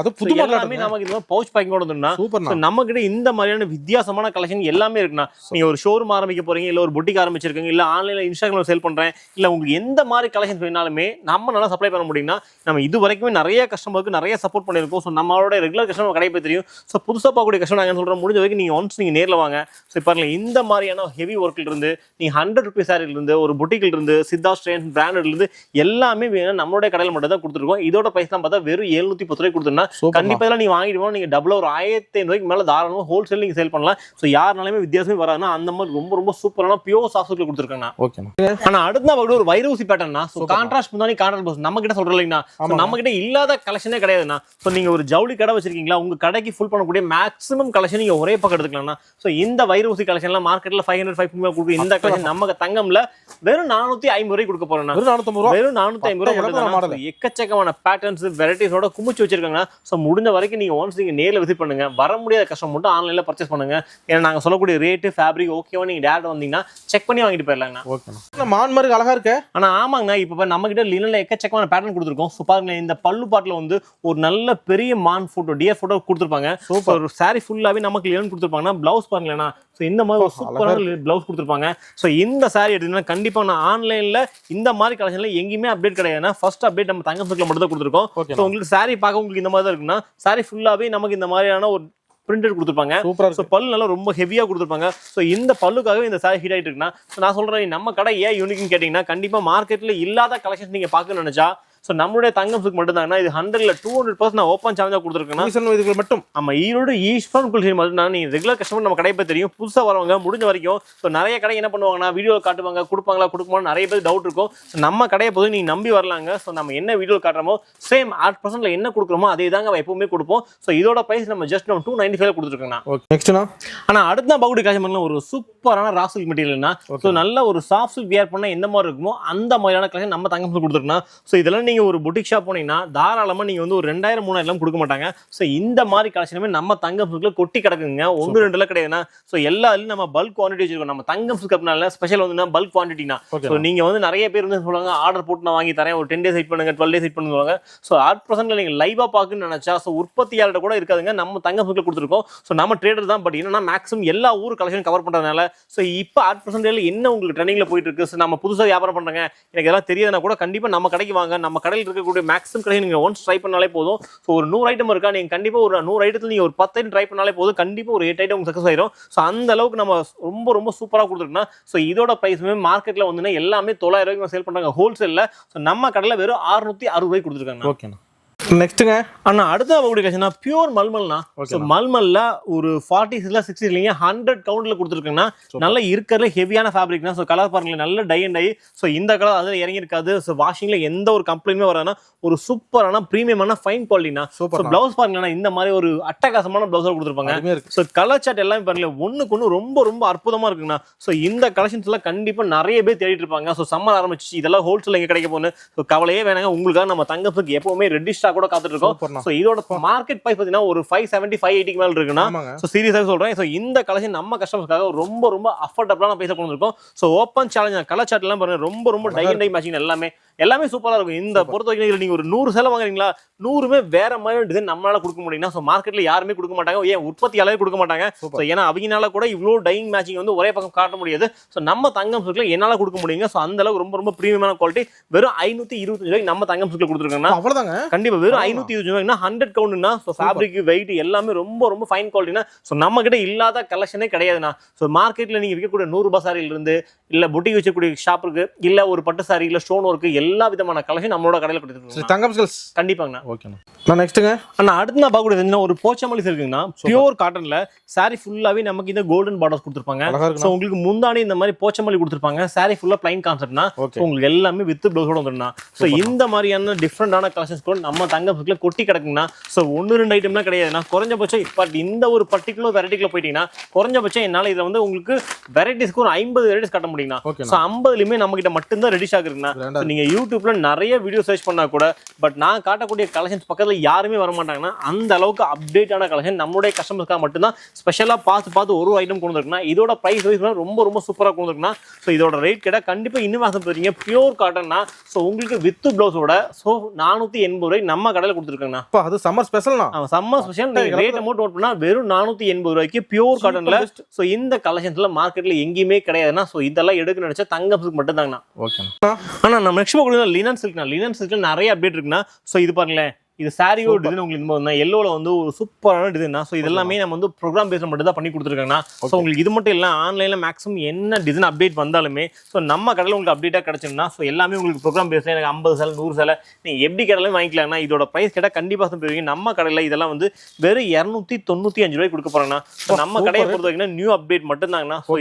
எல்லாமே நமக்கு இந்த பவுச் பேக்கிங் கொடுத்துருந்தா. நம்ம கிட்ட இந்த மாதிரியான வித்தியாசமான கலெக்ஷன் எல்லாமே இருக்குண்ணா. நீங்க ஒரு ஷோரூம் ஆரம்பிக்க போறீங்க, இல்ல ஒரு பொட்டிக் ஆரம்பிச்சிருக்கீங்க, இல்ல ஆன்லைன்ல இன்ஸ்டாகிராம்ல சேல் பண்றேன், இல்ல உங்களுக்கு எந்த மாதிரி கலெக்ஷன் வேணாலுமே நம்ம நல்லா சப்ளை பண்ண முடியும்னா. நம்ம இது வரைக்குமே நிறைய கஸ்டமருக்கு நிறைய சப்போர்ட் பண்ணிருக்கோம். ஸோ நம்மளோட ரெகுலர் கஸ்டமர் கடை போய் தெரியும். ஸோ புதுசாக பார்க்கக்கூடிய கஸ்டமர் நாங்கள் சொல்றோம், முடிஞ்ச வரைக்கும் நீங்க ஒன்ஸ் நீங்க நேரில் வாங்க. ஸோ பாருங்க இந்த மாதிரியான ஹெவி ஒர்க்ல இருந்து நீங்க 100 ரூபீஸ் சாரில இருந்து ஒரு பொட்டிக்ல இருந்து சித்தா ஸ்ட்ரெயின் பிராண்டட்ல இருந்து எல்லாமே நம்மளோட கடையில் மட்டும் தான் கொடுத்துருக்கோம். இதோட பிரைஸ் தான் பார்த்தா வெறும் 710 ரூபாய் கொடுத்துருந்தா. கண்டிப்பா நீங்க வாங்கிடுவோம். நீங்க டபுள் ஒரு 1500 ரூபாய்க்கு மேல தாராளமா ஹோல்சேல் நீங்க சேல் பண்ணலாம். சோ யாருனாலுமே வித்தியாசமே வராதுன்னா அந்த மாதிரி ரொம்ப ரொம்ப சூப்பரான பியூர் சாஃப்ட் சில்க் கொடுத்துருக்காங்க. ஓகே. ஆனா அடுத்த ஒரு வைரூசி பேட்டர்னா. சோ கான்ட்ராஸ்ட் முந்தானி கான்ட்ராஸ்ட் ப்ளவுஸ் நம்ம கிட்ட சொல்றோம் இல்லைங்களா. நம்ம கிட்ட இல்லாத கலெக்ஷனே கிடையாதுண்ணா. சோ நீங்க ஒரு ஜவுளி கடை வச்சிருக்கீங்களா, உங்க கடைக்கு ஃபுல் பண்ணக்கூடிய மேக்ஸிமம் கலெக்ஷன் நீங்க ஒரே பக்கம் எடுத்துக்கலாம்னா. சோ இந்த வைரூசி கலெக்ஷன் எல்லாம் மார்க்கெட்ல 500 550 கொடுக்குற இந்த கலெக்ஷன் நம்ம தங்கம்ல வெறும் 450 ரூபாய் கொடுக்க போறோம். வெறும் 450 ரூபாய். எக்கச்சக்கமான பேட்டர்ன்ஸ் வெரைட்டிஸோட குமிச்சு வச்சிருக்காங்க. சோ முடிஞ்ச வரைக்கும் நீங்க ஒன்ஸ் நீங்க நேர்ல விசிட் பண்ணுங்க. வர முடியாத கஸ்டமர் மட்டும் ஆன்லைன்ல பர்ச்சேஸ் பண்ணுங்க. ஏன்னா நாங்க சொல்லக்கூடிய ரேட் ஃபேப்ரிக் ஓகேவா நீங்க டேரக்ட் வந்தீங்கன்னா செக் பண்ணி வாங்கிட்டு போயிடலாங்கண்ணா. ஓகே. மான் மாதிரி அழகா இருக்கு. ஆனா ஆமாங்கண்ணா, இப்போ நம்ம கிட்ட லினன்ல எக்கச்சக்கமான பேட்டர்ன் கொடுத்துருக்கோம். ஸோ பாருங்க இந்த பல்லு பாட்டில் வந்து ஒரு நல்ல பெரிய மான் போட்டோ டியர் போட்டோ கொடுத்துருப்பாங்க. ஒரு சாரி ஃபுல்லாவே நமக்கு லினன் கொடுத்துருப்பாங்கன்னா. பிளவுஸ் பாருங்களேன்னா. ஸோ இந்த மாதிரி ஒரு சூப்பரான பிளவுஸ் கொடுத்துருப்பாங்க. ஸோ இந்த சாரி எடுத்தீங்கன்னா கண்டிப்பா நான் ஆன்லைன்ல இந்த மாதிரி கலெக்ஷன்ல எங்கேயுமே அப்டேட் கிடையாதுன்னா. ஃபர்ஸ்ட் அப்டேட் நம்ம தங்கம் சில்க்ல மட்டும் தான் கொடுத்துருக்கோம். ஸோ உங்களுக்கு சாரி பார்க்க உங்களுக்கு இந்த மாதிரி தான் இருக்குன்னா. சாரி ஃபுல்லாவே நமக்கு இந்த மாதிரியான ஒரு பிரிண்டட் கொடுத்துருப்பாங்க. சூப்பரா பல்லு நல்லா ரொம்ப ஹெவியா கொடுத்துருப்பாங்க. ஸோ இந்த பல்லுக்காகவே இந்த சாரி ஹிட் ஆயிட்டு இருக்குன்னா. நான் சொல்றேன் நம்ம கடை ஏன் யூனிக்னு கேட்டீங்கன்னா கண்டிப்பா மார்க்கெட்ல இல்லாத கலெக்ஷன் நீங்க பார்க்கணும்னு நினைச்சா ஸோ நம்மளுடைய தங்கம் சில்க் மட்டும் தான். இது 100ல 200% நான் ஓப்பன் சேலஞ்சா கொடுத்துருக்கேன் மட்டும். ஆமா ஈரோடு ஈஸ்வரன் குல்ஷன் மட்டும் தான். நீங்க ரெகுலர் கஸ்டமர் நம்ம கடை போய் தெரியும். புதுசா வரவங்க முடிஞ்ச வரைக்கும் ஸோ நிறைய கடை என்ன பண்ணுவாங்கன்னா வீடியோ காட்டுவாங்க, கொடுப்பாங்களா கொடுக்குமான்னு நிறைய பேர் டவுட் இருக்கும். ஸோ நம்ம கடையை போது நீங்க நம்பி வரலாங்க. ஸோ நம்ம என்ன வீடியோ காட்டுறோமோ சேம் 8% என்ன கொடுக்குறோமோ அதே தாங்க எப்பவுமே கொடுப்போம். ஸோ இதோட பிரைஸ் நம்ம ஜஸ்ட் நம்ம 295 கொடுத்துருக்கோம். நெக்ஸ்ட்னா ஆனா அடுத்த பவுடி கலெக்ஷன் ஒரு சூப்பரான ரா சில்க் மெட்டீரியல்னா. ஸோ நல்ல ஒரு சாஃப்ட் சில்க் வியர் பண்ணா எந்த மாதிரி இருக்குமோ அந்த மாதிரியான கலெக்ஷன் நம்ம தங்கம் சில்க் கொடுத்துருக்கோம். ஸோ இதெல்லாம் நீங்க ஒரு பொட்டிக் ஷாப் போனீங்கன்னா தாராளமா நீங்க வந்து ஒரு 2000 3000 கொடுக்க மாட்டாங்க. சோ இந்த மாதிரி கலெக்ஷனுமே நம்ம தங்கம் சில்க்ல கொட்டி கிடக்குங்க. 1 2 கிடையாதுன்னா. சோ எல்லாரும் நம்ம பல்க் குவான்டிட்டி வச்சிருக்கோம். நம்ம தங்கம் சில்க் அப்படினால ஸ்பெஷல் வந்து பல்க் குவான்டிட்டினா. சோ நீங்க வந்து நிறைய பேர் வந்து சொல்லுவாங்க ஆர்டர் போட்டு நான் வாங்கி தரேன், ஒரு 10 days வெயிட் பண்ணுங்க, 12 days வெயிட் பண்ணுவாங்க. சோ 8%ல நீங்க லைவா பார்க்கணும்னு நினைச்சா சோ உற்பத்தியாளர் கூட இருக்காதுங்க. நம்ம தங்கம் சில்க்ல கொடுத்துருக்கோம். சோ நம்ம ட்ரேடர் தான். பட் என்னன்னா மேக்ஸிமம் எல்லா ஊர் கலெக்ஷன் கவர் பண்றதுனால சோ இப்போ 8% என்ன உங்களுக்கு ட்ரெண்டிங்ல போயிட்டு இருக்கு. சோ நம்ம புதுசா வியாபாரம் பண்றாங்க எனக்கு எல்லாம் தெரியாதுன்னா கூட கண்டிப்பா நம்ம கடைக்கு வாங்க. நம்ம கடையில் இருக்கக்கூடிய மேக்ஸிமம் கடையை நீங்க ஒன்ஸ் ட்ரை பண்ணாலே போதும். ஸோ ஒரு 100 ஐட்டம் இருக்கா நீங்க கண்டிப்பா ஒரு 100 ஐட்டத்துல நீங்க ஒரு 10 ஐட்டம் ட்ரை பண்ணாலே போதும். கண்டிப்பா ஒரு 8 ஐட்டம் சக்சஸ் ஆயிரும். ஸோ அந்த அளவுக்கு நம்ம ரொம்ப ரொம்ப சூப்பரா கொடுத்துருக்கோம். ஸோ இதோட பிரைஸுமே மார்க்கெட்ல வந்து எல்லாமே 900 ரூபாய்க்கு சேல் பண்றாங்க ஹோல்சேல்ல. ஸோ நம்ம கடையில் வெறும் 660 ரூபாய்க்கு கொடுத்துருக்காங்க. ஓகேண்ணா. நெக்ஸ்ட்ங்க அண்ணா அடுத்த பவுடி கலெக்ஷனா பியூர் மல்மல்னா. சோ மல்மல்ல ஒரு 40 60 இல்லைங்க 100 கவுண்ட்ல கொடுத்துருக்கேன்னா. நல்ல இருக்கிற ஹெவியான ஃபேப்ரிக்னா. சோ கலர் பாருங்க நல்ல டை அண்ட் டை. சோ இந்த கலர் அதுல இறங்கி இருக்காது. சோ வாஷிங்ல எந்த ஒரு கம்ப்ளைண்ட்மே வராதுன்னா. ஒரு சூப்பரான பிரீமியமான ஃபைன் குவாலிட்டினா. சோ பிளவுஸ் பாருங்கன்னா இந்த மாதிரி ஒரு அட்டகாசமான பிளவுஸ் கொடுத்துருப்பாங்க. சோ கலர் சார்ட் எல்லாமே பாருங்க ஒண்ணுக்கு ஒண்ணு ரொம்ப ரொம்ப அற்புதமா இருக்குண்ணா. சோ இந்த கலெக்ஷன்ஸ் எல்லாம் கண்டிப்பா நிறைய பேர் தேடிட்டு இருப்பாங்க. சோ சம்மர் ஆரம்பிச்சு இதெல்லாம் ஹோல்சேல் எங்க கிடைக்க போகுது. சோ கவலையே வேணாங்க. உங்களுக்காக நம்ம தங்கத்துக்கு எப்பவுமே ரெடிஸ்டா கூட காத்துட்டு இருக்கோம். சோ இதோட மார்க்கெட் பிரைஸ் பாத்தீங்கன்னா ஒரு 570 580 மேல இருக்குன்னா. சோ சீரியஸா சொல்றேன். சோ இந்த கலெக்ஷன் நம்ம கஸ்டமர்ஸ்க்காக ரொம்ப ரொம்ப அஃபோர்டபிளான பிரைஸ்ல கொண்டு வந்திருக்கோம். So open challenge colour chart எல்லாம் பாருங்க ரொம்ப ரொம்ப டை அண்ட் டை மேட்சிங் எல்லாமே எல்லாமே சூப்பரா இருக்கும். இந்த பொறுத்த வரைக்கும் நீங்க ஒரு 100 சேலை வாங்குறீங்களா, 100மே வேற மாதிரி டிசைன் நம்மளால கொடுக்க முடியும்னா, சோ மார்க்கெட்ல யாருமே கொடுக்க மாட்டாங்க. ஏன் உற்பத்தியாளரே கொடுக்க மாட்டாங்க. சோ ஏன்னா அவங்கனால கூட இவ்வளவு டையிங் மேட்சிங் வந்து ஒரே பக்கம் காட்ட முடியாது. சோ நம்ம தங்கம் சில்க்ல என்னால கொடுக்க முடியுங்க. சோ அந்த அளவுக்கு ரொம்ப ரொம்ப பிரீமியமான குவாலிட்டி வெறும் 525 ரூபாய்க்கு நம்ம தங்கம் சில்க்ல கொடுத்துருக்காங்க. அவ்வளவுதாங்க. கண்டிப்பா வெறும் 525 ரூபாய்னா 100 கவுண்ட்னா சோ ஃபேப்ரிக் வெயிட் எல்லாமே ரொம்ப ரொம்ப ஃபைன் குவாலிட்டினா சோ நம்ம கிட்ட இல்லாத கலெக்ஷனே கிடையாதுனா. சோ மார்க்கெட்ல நீங்க விற்கக்கூடிய 100 ரூபாய் சாரியில இருந்து இல்ல புட்டிக் வச்சக்கூடிய ஷாப் இருக்கு, இல்ல ஒரு பட்டு சாரி இல்ல ஸ்டோன் ஒர்க் எல்லா விதமான கலெக்ஷன் நம்மளோட கடையில கொடுத்துருக்கோம். தங்கம் சில்க்ஸ் கண்டிப்பாங்க. ஓகேண்ணா. நான் நெக்ஸ்ட்ங்க அண்ணா அடுத்து நான் பார்க்கக்கூடிய என்னன்னா ஒரு போச்சமல்லி இருக்குங்கண்ணா. பியூர் காட்டன்ல சாரி ஃபுல்லாவே நமக்கு இந்த கோல்டன் பார்டர்ஸ் கொடுத்துருப்பாங்க. சோ உங்களுக்கு முந்தானி இந்த மாதிரி போச்சமல்லி கொடுத்துருப்பாங்க. சாரி ஃபுல்லா பிளைன் கான்செப்ட்னா உங்களுக்கு எல்லாமே வித் ப்ளவுஸோட வந்துருந்தா. சோ இந்த மாதிரியான டிஃப்ரெண்டான கலெக்ஷன்ஸ் கூட நம்ம தங்கம் சில்க்ல கொட்டி கிடக்குங்கண்ணா. சோ 1-2 ஐட்டம்லாம் கிடையாதுண்ணா. குறைஞ்சபட்சம் இப்ப இந்த ஒரு பர்டிகுலர் வெரைட்டிக்குள்ள போயிட்டீங்கன்னா குறைஞ்சபட்சம் என்னால இதுல வந்து உங்களுக்கு வெரைட்டிஸ்க்கு ஒரு 50 வெரைட்டிஸ் காட்ட முடியுங்கண்ணா. சோ 50லயுமே நம்ம கிட்ட மட்டும்தான் ரெடி ஸ்டாக் இருக்குண்ணா. நீங்க யூடியூப்ல நிறைய வீடியோ சர்ச் பண்ணா கூட பட் நான் காட்டக்கூடிய கலெக்ஷன்ஸ் பக்கத்துல யாருமே வர மாட்டாங்கன்னா அந்த அளவுக்கு அப்டேட்டான கலெக்ஷன் நம்மளுடைய கஸ்டமர்ஸ்க்காக மட்டும்தான் ஸ்பெஷலா பார்த்து ஒரு ஐட்டம் கொண்டு வந்திருக்குன்னா. இதோட பிரைஸ் வைஸ் ரொம்ப ரொம்ப சூப்பரா கொண்டு வந்திருக்குன்னா. ஸோ இதோட ரேட் கேட்டா கண்டிப்பா இன்னும் மாசம் போறீங்க. பியூர் காட்டன்னா ஸோ உங்களுக்கு வித் பிளவுஸோட ஸோ 480 ரூபாய் நம்ம கடையில் கொடுத்துருக்காங்கண்ணா. அது சம்மர் ஸ்பெஷல்னா. Summer special rate amount note பண்ணா வெறும் 480 ரூபாய்க்கு பியூர் காட்டன்ல. ஸோ இந்த கலெக்ஷன்ஸ்ல மார்க்கெட்ல எங்கேயுமே கிடையாதுன்னா. ஸோ இதெல்லாம் எடுக்க நினைச்சா தங்கம் சில்க் மட்டும் தாங்கண்ணா. ஓகே. ஆனா நம்ம நெக்ஸ்ட் பார்க்கறது லினன் சில்க்னா. லினன் சில்க்ல நிறைய அப்டேட் இருக்குன்னா. ஸோ இது பாருங்களேன், இது சாரியோ டிசைன் உங்களுக்கு எல்லோல வந்து ஒரு சூப்பரான டிசைன். ஸோ இதெல்லாமே நம்ம வந்து ப்ரோக்ராம் பேஸ்ல மட்டும் தான் பண்ணி கொடுத்துருக்காங்கன்னா. ஸோ உங்களுக்கு இது மட்டும் இல்லை, ஆன்லைன்ல மேக்ஸிமம் என்ன டிசைன் அப்டேட் வந்தாலுமே ஸோ நம்ம கடையில் உங்களுக்கு அப்டேட்டா கிடைச்சுன்னா ஸோ எல்லாமே உங்களுக்கு ப்ரோக்ராம் பேஸ்ல எனக்கு 50 சேலை 100 சேலை நீங்க எப்படி கடையிலும் வாங்கிக்கலாம்னா. இதோட பிரைஸ் கேட்டால் கண்டிப்பாக போயிருவீங்க. நம்ம கடையில் இதெல்லாம் வந்து வெறும் 295 ரூபாய் கொடுக்க போறாங்கன்னா. ஸோ நம்ம கடையை பொறுத்த வரைக்கும் நியூ அப்டேட் மட்டும் தாங்கண்ணா. ஸோ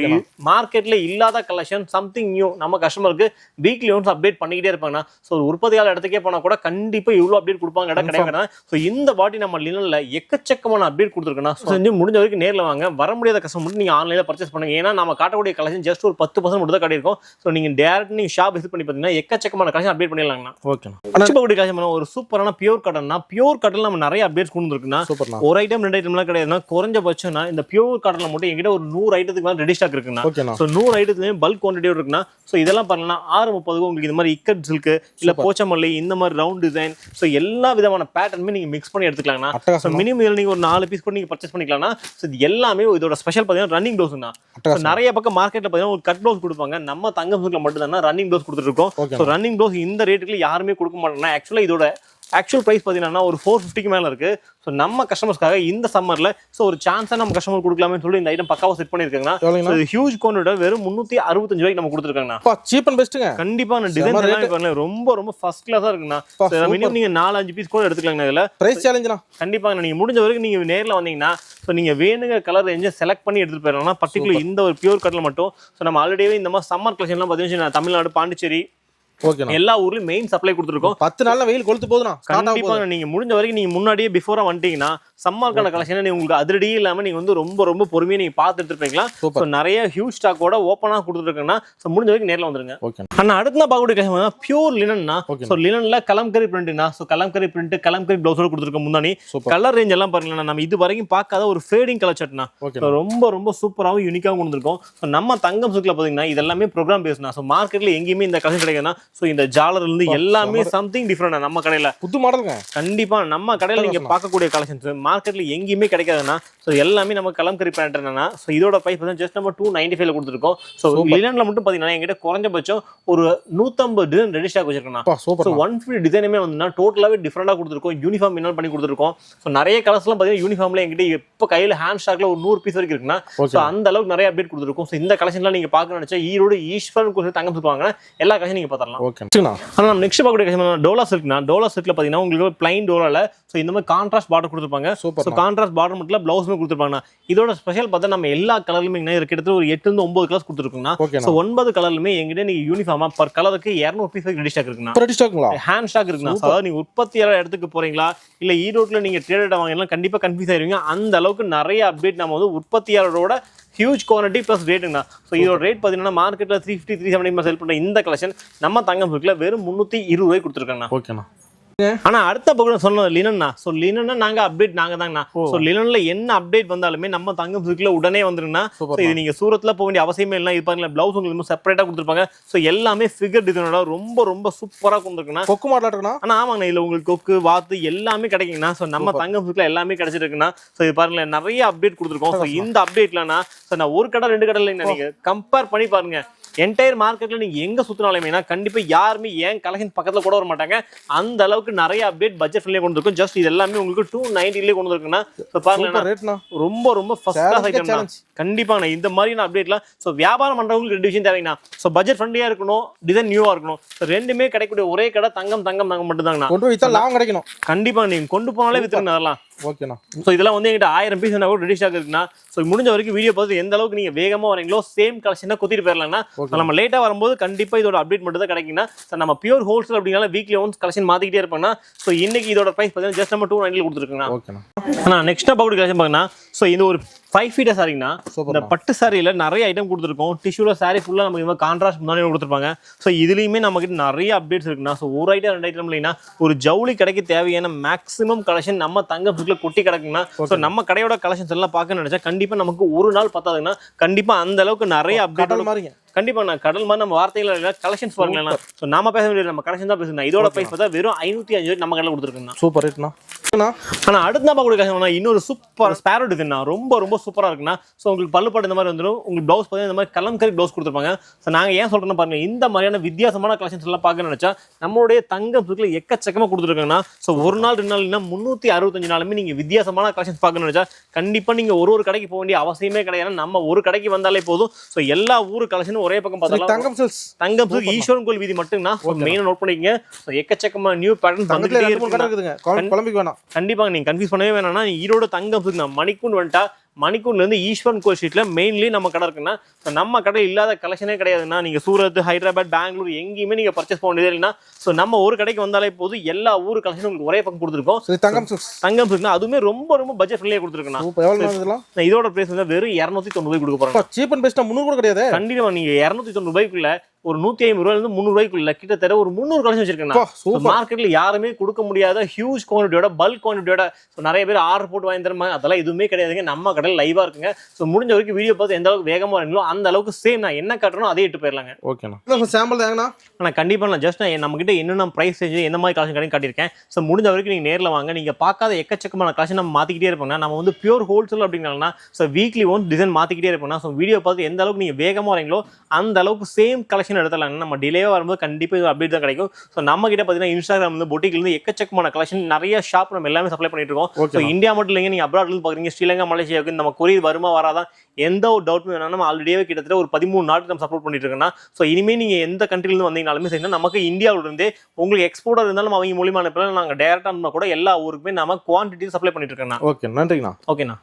மார்க்கெட்ல இல்லாத கலெக்ஷன் சம்திங் நியூ நம்ம கஸ்டமருக்கு வீக்லி ஒன்ஸ் அப்டேட் பண்ணிக்கிட்டே இருப்பாங்கன்னா. ஸோ ஒரு உற்பத்தியாளர் இடத்துக்கே போனா கூட கண்டிப்பா இவ்வளவு அப்டேட் கொடுப்பாங்க கிடையாது. சோ இந்த பாட்டி நம்ம லினன்ல எக்கச்சக்கமான அப்டேட் கொடுத்துருக்கோம். செஞ்சு முடிஞ்ச வரைக்கும் நேர்ல வாங்க. வர முடியாத கஸ்டமர் மட்டும் நீங்க ஆன்லைன்ல பர்ச்சேஸ் பண்ணுங்க. ஏன்னா நம்ம காட்டக்கூடிய கலெக்ஷன் ஜஸ்ட் ஒரு 10% மட்டும் தான் கிடைக்கும். சோ நீங்க டைரக்ட் நீங்க ஷாப் விசிட் பண்ணி பாத்தீங்கன்னா எக்கச்சக்கமான கலெக்ஷன் அப்டேட் பண்ணிடலாம்னா. ஓகே. அச்சுபகுடி கலெக்ஷன் ஒரு சூப்பரான பியூர் காட்டன்னா. பியூர் காட்டன்ல நம்ம நிறைய அப்டேட்ஸ் கொண்டு இருக்குன்னா. ஒரு ஐட்டம் 2 ஐட்டம்லாம் கிடையாதுன்னா. குறைஞ்சபட்சம் இந்த பியூர் காட்டன்ல மட்டும் என்கிட்ட ஒரு 100 ஐட்டத்துக்கு மேல ரெடி ஸ்டாக் இருக்குன்னா. சோ 100 ஐட்டத்துலயும் பல்க் குவான்டிட்டி இருக்குன்னா. சோ இதெல்லாம் பண்ணலாம் 630 உங்களுக்கு இந்த மாதிரி இக்கட் சில்க் இல்ல போச்சமல்லி இந்த மாதிரி ரவுண்ட் டிசைன் ஸோ எல்லா விதமான பேட்டர்னுமே நீங்க மிக்ஸ் பண்ணி எடுத்துக்கலாம்னா. மினிமம் நீங்க ஒரு 4 பீஸ் கூட நீங்க பர்ச்சேஸ் பண்ணிக்கலாம்னா. இது எல்லாமே இதோட ஸ்பெஷல் பாத்தீங்கன்னா ரன்னிங் ப்ளவுஸ் தான். நிறைய பக்கம் மார்க்கெட்ல பாத்தீங்கன்னா ஒரு கட் ப்ளவுஸ் கொடுப்பாங்க. நம்ம தங்கம் சில்க்ல மட்டும் தான் ரன்னிங் ப்ளவுஸ் கொடுத்துட்டு இருக்கோம். ஸோ ரன்னிங் ப்ளவுஸ் இந்த ரேட்டுக்கு யாருமே கொடுக்க மாட்டாங்கன்னா. ஆக்சுவலா இதோட ஆக்சுவல் பிரைஸ் பாத்தீங்கன்னா ஒரு 450க்கு மேல இருக்கு. ஸோ நம்ம கஸ்டமர்ஸ்க்காக இந்த சம்மர்ல ஸோ ஒரு சான்ஸா நம்ம கஸ்டமர் கொடுக்கலாமே சொல்லி இந்த ஐட்டம் பக்காவா செட் பண்ணிருக்காங்கன்னா. ஹியூஜ் குவான்டிட்டி வெறும் 365 ரூபாய்க்கு நம்ம கொடுத்துருக்காங்க. சீப் அண்ட் பெஸ்ட்ங்க. கண்டிப்பா டிசைன் எல்லாம் ரொம்ப ரொம்ப ஃபர்ஸ்ட் கிளாஸா இருக்குண்ணா. மினிமம் நீங்க 4-5 பீஸ் கூட எடுத்துக்கலாங்க. இதுல பிரைஸ் சேலஞ்சுனா கண்டிப்பா நீங்க முடிஞ்ச வரைக்கும் நீங்க நேர்ல வந்தீங்கன்னா ஸோ நீங்க வேணுங்க கலர் ரேஞ்சை செலக்ட் பண்ணி எடுத்துட்டு போயிடலாம். பர்டிகுலர் இந்த ஒரு பியூர் கட்ல மட்டும் ஸோ நம்ம ஆல்ரெடியே இந்த மாதிரி சம்மர் கலெக்ஷன்லாம் பார்த்தீங்கன்னா தமிழ்நாடு பாண்டிச்சேரி எல்லா ஊர்லயும் மெயின் சப்ளை கொடுத்துருக்கோம். 10 நாள்ல வெயில் கொளுத்து போதுனா கண்டிப்பா நீங்க முடிஞ்ச வரைக்கும் நீங்க முன்னாடியே பிஃபோரா வந்துட்டீங்கன்னா சம்மர்க்கான கலெக்ஷன் உங்களுக்கு அதிரடியே இல்லாம நீங்க வந்து ரொம்ப ரொம்ப பொறுமையா நீங்க பார்த்து எடுத்துருப்பீங்களா. ஸோ நிறைய ஹியூஜ் ஸ்டாக்கோட ஓப்பனா கொடுத்துருக்கேன்னா ஸோ முடிஞ்ச வரைக்கும் நேரில் வந்துருங்க. ஆனா அடுத்த பார்க்கக்கூடிய கலெக்ஷன் பியூர் லினன்னா. ஸோ லினன்ல கலம்கரி பிரிண்ட்னா. ஸோ கலம்கரி பிரிண்ட் கலம்கரி பிளவுஸோட கொடுத்துருக்கோம். முன்னாடி கலர் ரேஞ்ச் எல்லாம் பாருங்களா நம்ம இது வரைக்கும் பார்க்காத ஒரு ஃபேடிங் கலர் சட்னா. ரொம்ப ரொம்ப சூப்பராகவும் யூனிக்காகவும் கொடுத்துருக்கோம். ஸோ நம்ம தங்கம் சில்க்ல பாத்தீங்கன்னா இதெல்லாமே ப்ரோக்ராம் பேஸ்னா. ஸோ மார்க்கெட்ல எங்கேயுமே இந்த கலெக்ஷன் கிடைக்குதுன்னா. ஸோ இந்த ஜாலர் இருந்து எல்லாமே சம்திங் டிஃபரெண்ட் நம்ம கடையில புது மாடலுங்க. கண்டிப்பா நம்ம கடையில நீங்க பார்க்கக்கூடிய கலெக்ஷன்ஸ் மார்க்கெட்ல எங்கேயுமே கிடைக்காதுன்னா. ஸோ எல்லாமே நம்ம கலம்கரி பிராண்ட் என்னன்னா. ஸோ இதோட பிரைஸ் வந்து ஜஸ்ட் நம்ம 295 கொடுத்துருக்கோம். ஸோ லினன்ல மட்டும் பாத்தீங்கன்னா எங்கிட்ட குறைஞ்சபட்சம் ஒரு 150 டிசைன் ரெடி ஸ்டாக் வச்சிருக்கோம். ஸோ 150 டிசைனுமே வந்து டோட்டலாவே டிஃபரெண்டா கொடுத்துருக்கோம். யூனிஃபார்ம் இன்னும் பண்ணி கொடுத்துருக்கோம். ஸோ நிறைய கலர்ஸ் எல்லாம் பாத்தீங்கன்னா யூனிஃபார்ம்ல எங்கிட்ட எப்போ கையில ஹேண்ட் ஸ்டாக்ல ஒரு 100 பீஸ் வரைக்கும் இருக்குன்னா. ஸோ அந்த அளவுக்கு நிறைய அப்டேட் கொடுத்துருக்கோம். ஸோ இந்த கலெக்ஷன்லாம் நீங்க பார்க்க நினைச்சா ஈரோடு ஈஸ்வரன் தங்கம் சொல்லுவாங்க. எல்லா கலெக்ஷன் நீங்க பாத்திரலாம். ஆனா நம்ம நெக்ஸ்ட் பார்க்கக்கூடிய டோலா சில்க்னா. டோலா சில்க்ல பாத்தீங்கன்னா உங்களுக்கு பிளைன் டோலால ஸோ இந்த மாதிரி கான்ட்ராஸ்ட் பார்டர் கொடுத்துருப்பாங்க. ஸோ கான்ட்ராஸ்ட் பார்டர் மட்டும் பிளவுஸுமே கொடுத்துருப்பாங்க. இதோட ஸ்பெஷல் பார்த்தா நம்ம எல்லா கலர்லுமே கிட்டத்தட்ட ஒரு 8 to 9 கலர்ஸ் கொடுத்துருக்கோம்னா. ஸோ 9 கலர்லுமே எங்கிட்ட நீங்க யூனிஃபார்மா பர் கலருக்கு 200 பீஸ் ரெடி ஸ்டாக் இருக்குன்னா. ஹேண்ட் ஸ்டாக் இருக்குன்னா. அதாவது நீங்க உற்பத்தியாளர் இடத்துக்கு போறீங்களா இல்ல ஈரோட்ல நீங்க ட்ரேடட் வாங்கலாம் கண்டிப்பா கன்ஃபியூஸ் ஆயிருவீங்க. அந்த அளவுக்கு நிறைய அப்டேட் நம்ம வந்து உற்பத்தியாளரோட ஹியூஜ் குவான்டிட்டி பிளஸ் ரேட்டுங்கண்ணா. ஸோ இதோட ரேட் பார்த்தீங்கன்னா மார்க்கெட்டில் 350 370 செல் பண்ணுற இந்த கலெக்ஷன் நம்ம தங்கம் சில்க்ல வெறும் 320 ரூபாய் கொடுத்துருக்காங்கண்ணா. ஓகேண்ணா. ஆனா அடுத்த பக்கம் சொன்னோம் லினன்னா. சோ லினன்னா நாங்க அப்டேட் நாங்க தாங்கண்ணா. சோ லினன்ல என்ன அப்டேட் வந்தாலுமே நம்ம தங்கம் சில்க்ல உடனே வந்துருங்கண்ணா. சோ இது நீங்க சூரத்ல போக வேண்டிய அவசியமே இல்லை. இது பாருங்க பிளவுஸ் உங்களுக்கு செப்பரேட்டா கொடுத்துருப்பாங்க. சோ எல்லாமே ஃபிகர் டிசைனோட ரொம்ப ரொம்ப சூப்பரா கொடுத்துருக்குண்ணா. கொக்கு மாடல் இருக்குண்ணா. ஆனா ஆமாங்கண்ணா இதுல உங்களுக்கு கொக்கு வாத்து எல்லாமே கிடைக்குங்கண்ணா. சோ நம்ம தங்கம் சில்க்ல எல்லாமே கிடைச்சிருக்குண்ணா. சோ இது பாருங்க நிறைய அப்டேட் கொடுத்துருக்கோம். சோ இந்த அப்டேட்லனா சோ நான் ஒரு கடை 2 கடை இல்லைங்க, நீங்க கம்பேர் பண்ணி பாருங்க. என்டையர் மார்க்கெட்ல நீங்க எங்க சுத்தினாலுமே கண்டிப்பா யாருமே ஏன் கலெக்ஷன் பக்கத்துல கூட வர மாட்டாங்க. அந்த அளவுக்கு நிறைய அப்டேட் பட்ஜெட் ஃப்ரெண்ட்லியா கொண்டு இருக்கும். ஜஸ்ட் இது எல்லாமே உங்களுக்கு 290 கொண்டு இருக்குன்னா பாருங்க ரொம்ப ரொம்ப ஃபர்ஸ்ட் கிளாஸ் ஐட்டம். கண்டிப்பா இந்த மாதிரியான அப்டேட்லாம் சோ வியாபாரம் பண்றவங்களுக்கு 2 விஷயம் தேவைங்கண்ணா. சோ பட்ஜெட் ஃப்ரெண்ட்லியா இருக்கணும், டிசைன் நியூவா இருக்கணும். ரெண்டுமே கிடைக்கக்கூடிய ஒரே கடை தங்கம் மட்டும் தாங்கண்ணா. கொண்டு வித்தா லாபம் கிடைக்கணும். கண்டிப்பா நீங்க கொண்டு போனாலே வித்துருங்க அதெல்லாம். ஓகேண்ணா. சோ இதெல்லாம் வந்து எங்கிட்ட 1000 பீஸ் கூட ரெடி ஸ்டாக் இருக்குண்ணா. சோ முடிஞ்ச வரைக்கும் வீடியோ பார்த்து எந்த அளவுக்கு நீங்க வேகமா வரீங்களோ சேம் கலெக்ஷன் தான் குத்திட்டு போயிடலாம்னா. நம்ம லேட்டா வரும்போது கண்டிப்பா இதோட அப்டேட் மட்டும் தான் கிடைக்குன்னா. நம்ம பியூர் ஹோல்சேல் அப்படினால வீக்லி ஒன்ஸ் கலெக்ஷன் மாத்திக்கிட்டே இருப்பாங்கன்னா. சோ இன்னைக்கு இதோட பிரைஸ் பார்த்தீங்கன்னா ஜஸ்ட் நம்ம 290 கொடுத்துருக்கோம்னா. ஓகேண்ணா. நெக்ஸ்ட் பவுடர் கலெக்ஷன் பாருங்கன்னா சோ இது ஒரு 5 ஃபீட் சாரிங்கண்ணா. இந்த பட்டு சாரியில நிறைய ஐட்டம் கொடுத்துருக்கோம். டிஷ்யூல சாரி ஃபுல்லா நமக்கு இந்த கான்ட்ராஸ்ட் முன்னாடி கொடுத்துருப்பாங்க. ஸோ இதுலயுமே நமக்கு நிறைய அப்டேட்ஸ் இருக்குண்ணா. ஸோ ஒரு ஐட்டம் 2 ஐட்டம் இல்லைன்னா ஒரு ஜவுளி கடைக்கு தேவையான மேக்ஸிமம் கலெக்ஷன் நம்ம தங்கம் சில்க்ல கொட்டி கிடக்குன்னா. ஸோ நம்ம கடையோட கலெக்ஷன்ஸ் எல்லாம் பார்க்க நினைச்சா கண்டிப்பா நமக்கு ஒரு நாள் பத்தாதுன்னா. கண்டிப்பா அந்த அளவுக்கு நிறைய அப்டேட் கண்டிப்பா நான் கடல் மாதிரி நம்ம வார்த்தைகள் கலெக்ஷன்ஸ் பாருங்களா. ஸோ நாம பேச வேண்டிய நம்ம கலெக்ஷன் தான் பேசுறேன். இதோட பிரைஸ் பார்த்தா வெறும் 505 நம்ம கடையில் கொடுத்துருக்கோம். சூப்பர் ரேட்னா. ஆனா அடுத்த நம்ம கூட கலெக்ஷன் இன்னொரு சூப்பர் ஸ்பேரோ டிசைன் ரொம்ப ரொம்ப சூப்பரா இருக்குண்ணா. ஸோ உங்களுக்கு பல்லுப்பாடு இந்த மாதிரி வந்துடும். உங்களுக்கு பிளவுஸ் பார்த்தீங்கன்னா இந்த மாதிரி கலம்கரி பிளவுஸ் கொடுத்துருப்பாங்க. ஸோ நாங்க ஏன் சொல்றோம்னா பாருங்க இந்த மாதிரியான வித்தியாசமான கலெக்ஷன்ஸ் எல்லாம் பார்க்க நினைச்சா நம்மளுடைய தங்கம் சில்க்ல எக்கச்சக்கமா கொடுத்துருக்காங்கன்னா. ஸோ ஒரு நாள் 2 நாள் 365 நாளுமே நீங்க வித்தியாசமான கலெக்ஷன்ஸ் பார்க்க நினைச்சா கண்டிப்பா நீங்க ஒரு கடைக்கு போக வேண்டிய அவசியமே கிடையாது. நம்ம ஒரு கடைக்கு வந்தாலே போதும். ஸோ எல்லா ஊரு கலெக்ஷனும் ஒரே பக்கம் பார்த்தா தங்கம் சில்க் ஈஸ்வரன் கோயில் வீதி மட்டும்னா மெயினா நோட் பண்ணிக்கங்க. எக்கச்சக்கமா நியூ பேட்டர்ன் வந்துட்டே இருக்குங்க. கண்டிப்பா நீங்க கன்ஃபியூஸ் பண்ணவே வேணாம்னா ஈரோடு தங்கம் சில்க் மணிக்கூண்டு வந்துட்டா மணிக்கூண்ட்ல இருந்து ஈஸ்வரன் கோயில் ஸ்ட்ரீட்ல மெயின்லி நம்ம கடை இருக்குன்னா. நம்ம கடை இல்லாத கலெக்ஷனே கிடையாதுன்னா. நீங்க சூரத், ஹைதராபாத், பெங்களூர் எங்கேயுமே நீங்க பர்ச்சேஸ் பண்ண வேண்டியது இல்லைன்னா. ஸோ நம்ம ஒரு கடைக்கு வந்தாலே போதும் எல்லா ஊர் கலெக்ஷனும் உங்களுக்கு ஒரே பக்கம் கொடுத்துருக்கோம். தங்கம் சில்க்னா அதுவுமே ரொம்ப ரொம்ப பட்ஜெட் ஃப்ரெண்ட்லியா கொடுத்துருக்கோம். இதோட பிரைஸ் வந்து வெறும் 290 கொடுக்க போறோம். சீப் அண்ட் பெஸ்ட்டா 300 கூட கிடையாது. கண்டிப்பா நீங்க 290 ரூபாய்க்குள்ள ஒரு 150 ரூபாயிலிருந்து 300 ரூபாய்க்குள்ள கிட்டத்தட்ட ஒரு 300 கலெக்ஷன் வச்சிருக்கேன். மார்க்கெட்ல யாருமே கொடுக்க முடியாத ஹியூஜ் குவான்டிட்டியோட பல்க் குவான்டிட்டியோட நிறைய பேர் ஆர்டர் போட்டு வாங்கி தருவாங்க. அதெல்லாம் எதுவுமே கிடையாதுங்க. நம்ம கடையில் லைவா இருக்குங்க. ஸோ முடிஞ்ச வரைக்கும் வீடியோ பார்த்து எந்த அளவுக்கு வேகமா வரீங்களோ அந்த அளவுக்கு சேம் நான் என்ன காட்டுறோம் அதே இட்டு போயிடலாங்க. ஓகேண்ணா. சாம்பிள் தாங்கண்ணா. ஆனால் கண்டிப்பா நான் ஜஸ்ட் நம்ம கிட்ட என்னென்ன பிரைஸ் ரேஞ்ச் எந்த மாதிரி கலெக்ஷன் கடையும் காட்டியிருக்கேன். ஸோ முடிஞ்ச வரைக்கும் நீங்க நேரில் வாங்க. நீங்க பார்க்காத எக்கச்சக்கமான கலெக்ஷன் நம்ம மாத்திக்கிட்டே இருப்போங்க. நம்ம வந்து பியூர் ஹோல்சேல் அப்படின்னா ஸோ வீக்லி ஒன்ஸ் டிசைன் மாத்திக்கிட்டே இருப்போம். ஸோ வீடியோ பார்த்து எந்த அளவுக்கு நீங்க வேகமா வரீங்களோ அந்த அளவுக்கு சேம் கலெக்ஷன் எடுத்துலாங்க. நம்ம டிலேவா வரும்போது கண்டிப்பா இது அப்டேட் தான் கிடைக்கும். ஸோ நம்ம கிட்ட பார்த்தீங்கன்னா இன்ஸ்டாகிராம் வந்து பொட்டிக்ல இருந்து எக்கச்சக்கமான கலெக்ஷன் நிறைய ஷாப் நம்ம எல்லாமே சப்ளை பண்ணிட்டு இருக்கோம். ஸோ இந்தியா மட்டும் இல்லைங்க, நீங்க அப்ராட்ல இருந்து பாக்குறீங்க, ஸ்ரீலங்கா, மலேசியாவுக்கு நம்ம கொரியர் வருமா வராதான் எந்த ஒரு டவுட்டும் வேணாம். நம்ம ஆல்ரெடியே கிட்டத்தட்ட ஒரு 13 நாட்டுக்கு நம்ம சப்போர்ட் பண்ணிட்டு இருக்கோம்னா. ஸோ இனிமேல் நீங்க எந்த கண்ட்ரிலிருந்து வந்தீங்கனாலுமே சரி, நமக்கு இந்தியாவில இருந்தே உங்களுக்கு எக்ஸ்போர்ட்டர் இருந்தாலும் அவங்க மூலியமா அனுப்பலாம். நாங்கள் டேரக்டா கூட எல்லா ஊருக்குமே நம்ம குவான்டிட்டி சப்ளை பண்ணிட்டு இருக்கோம். ஓகே, நன்றிங்கண்ணா. ஓகேண்ணா.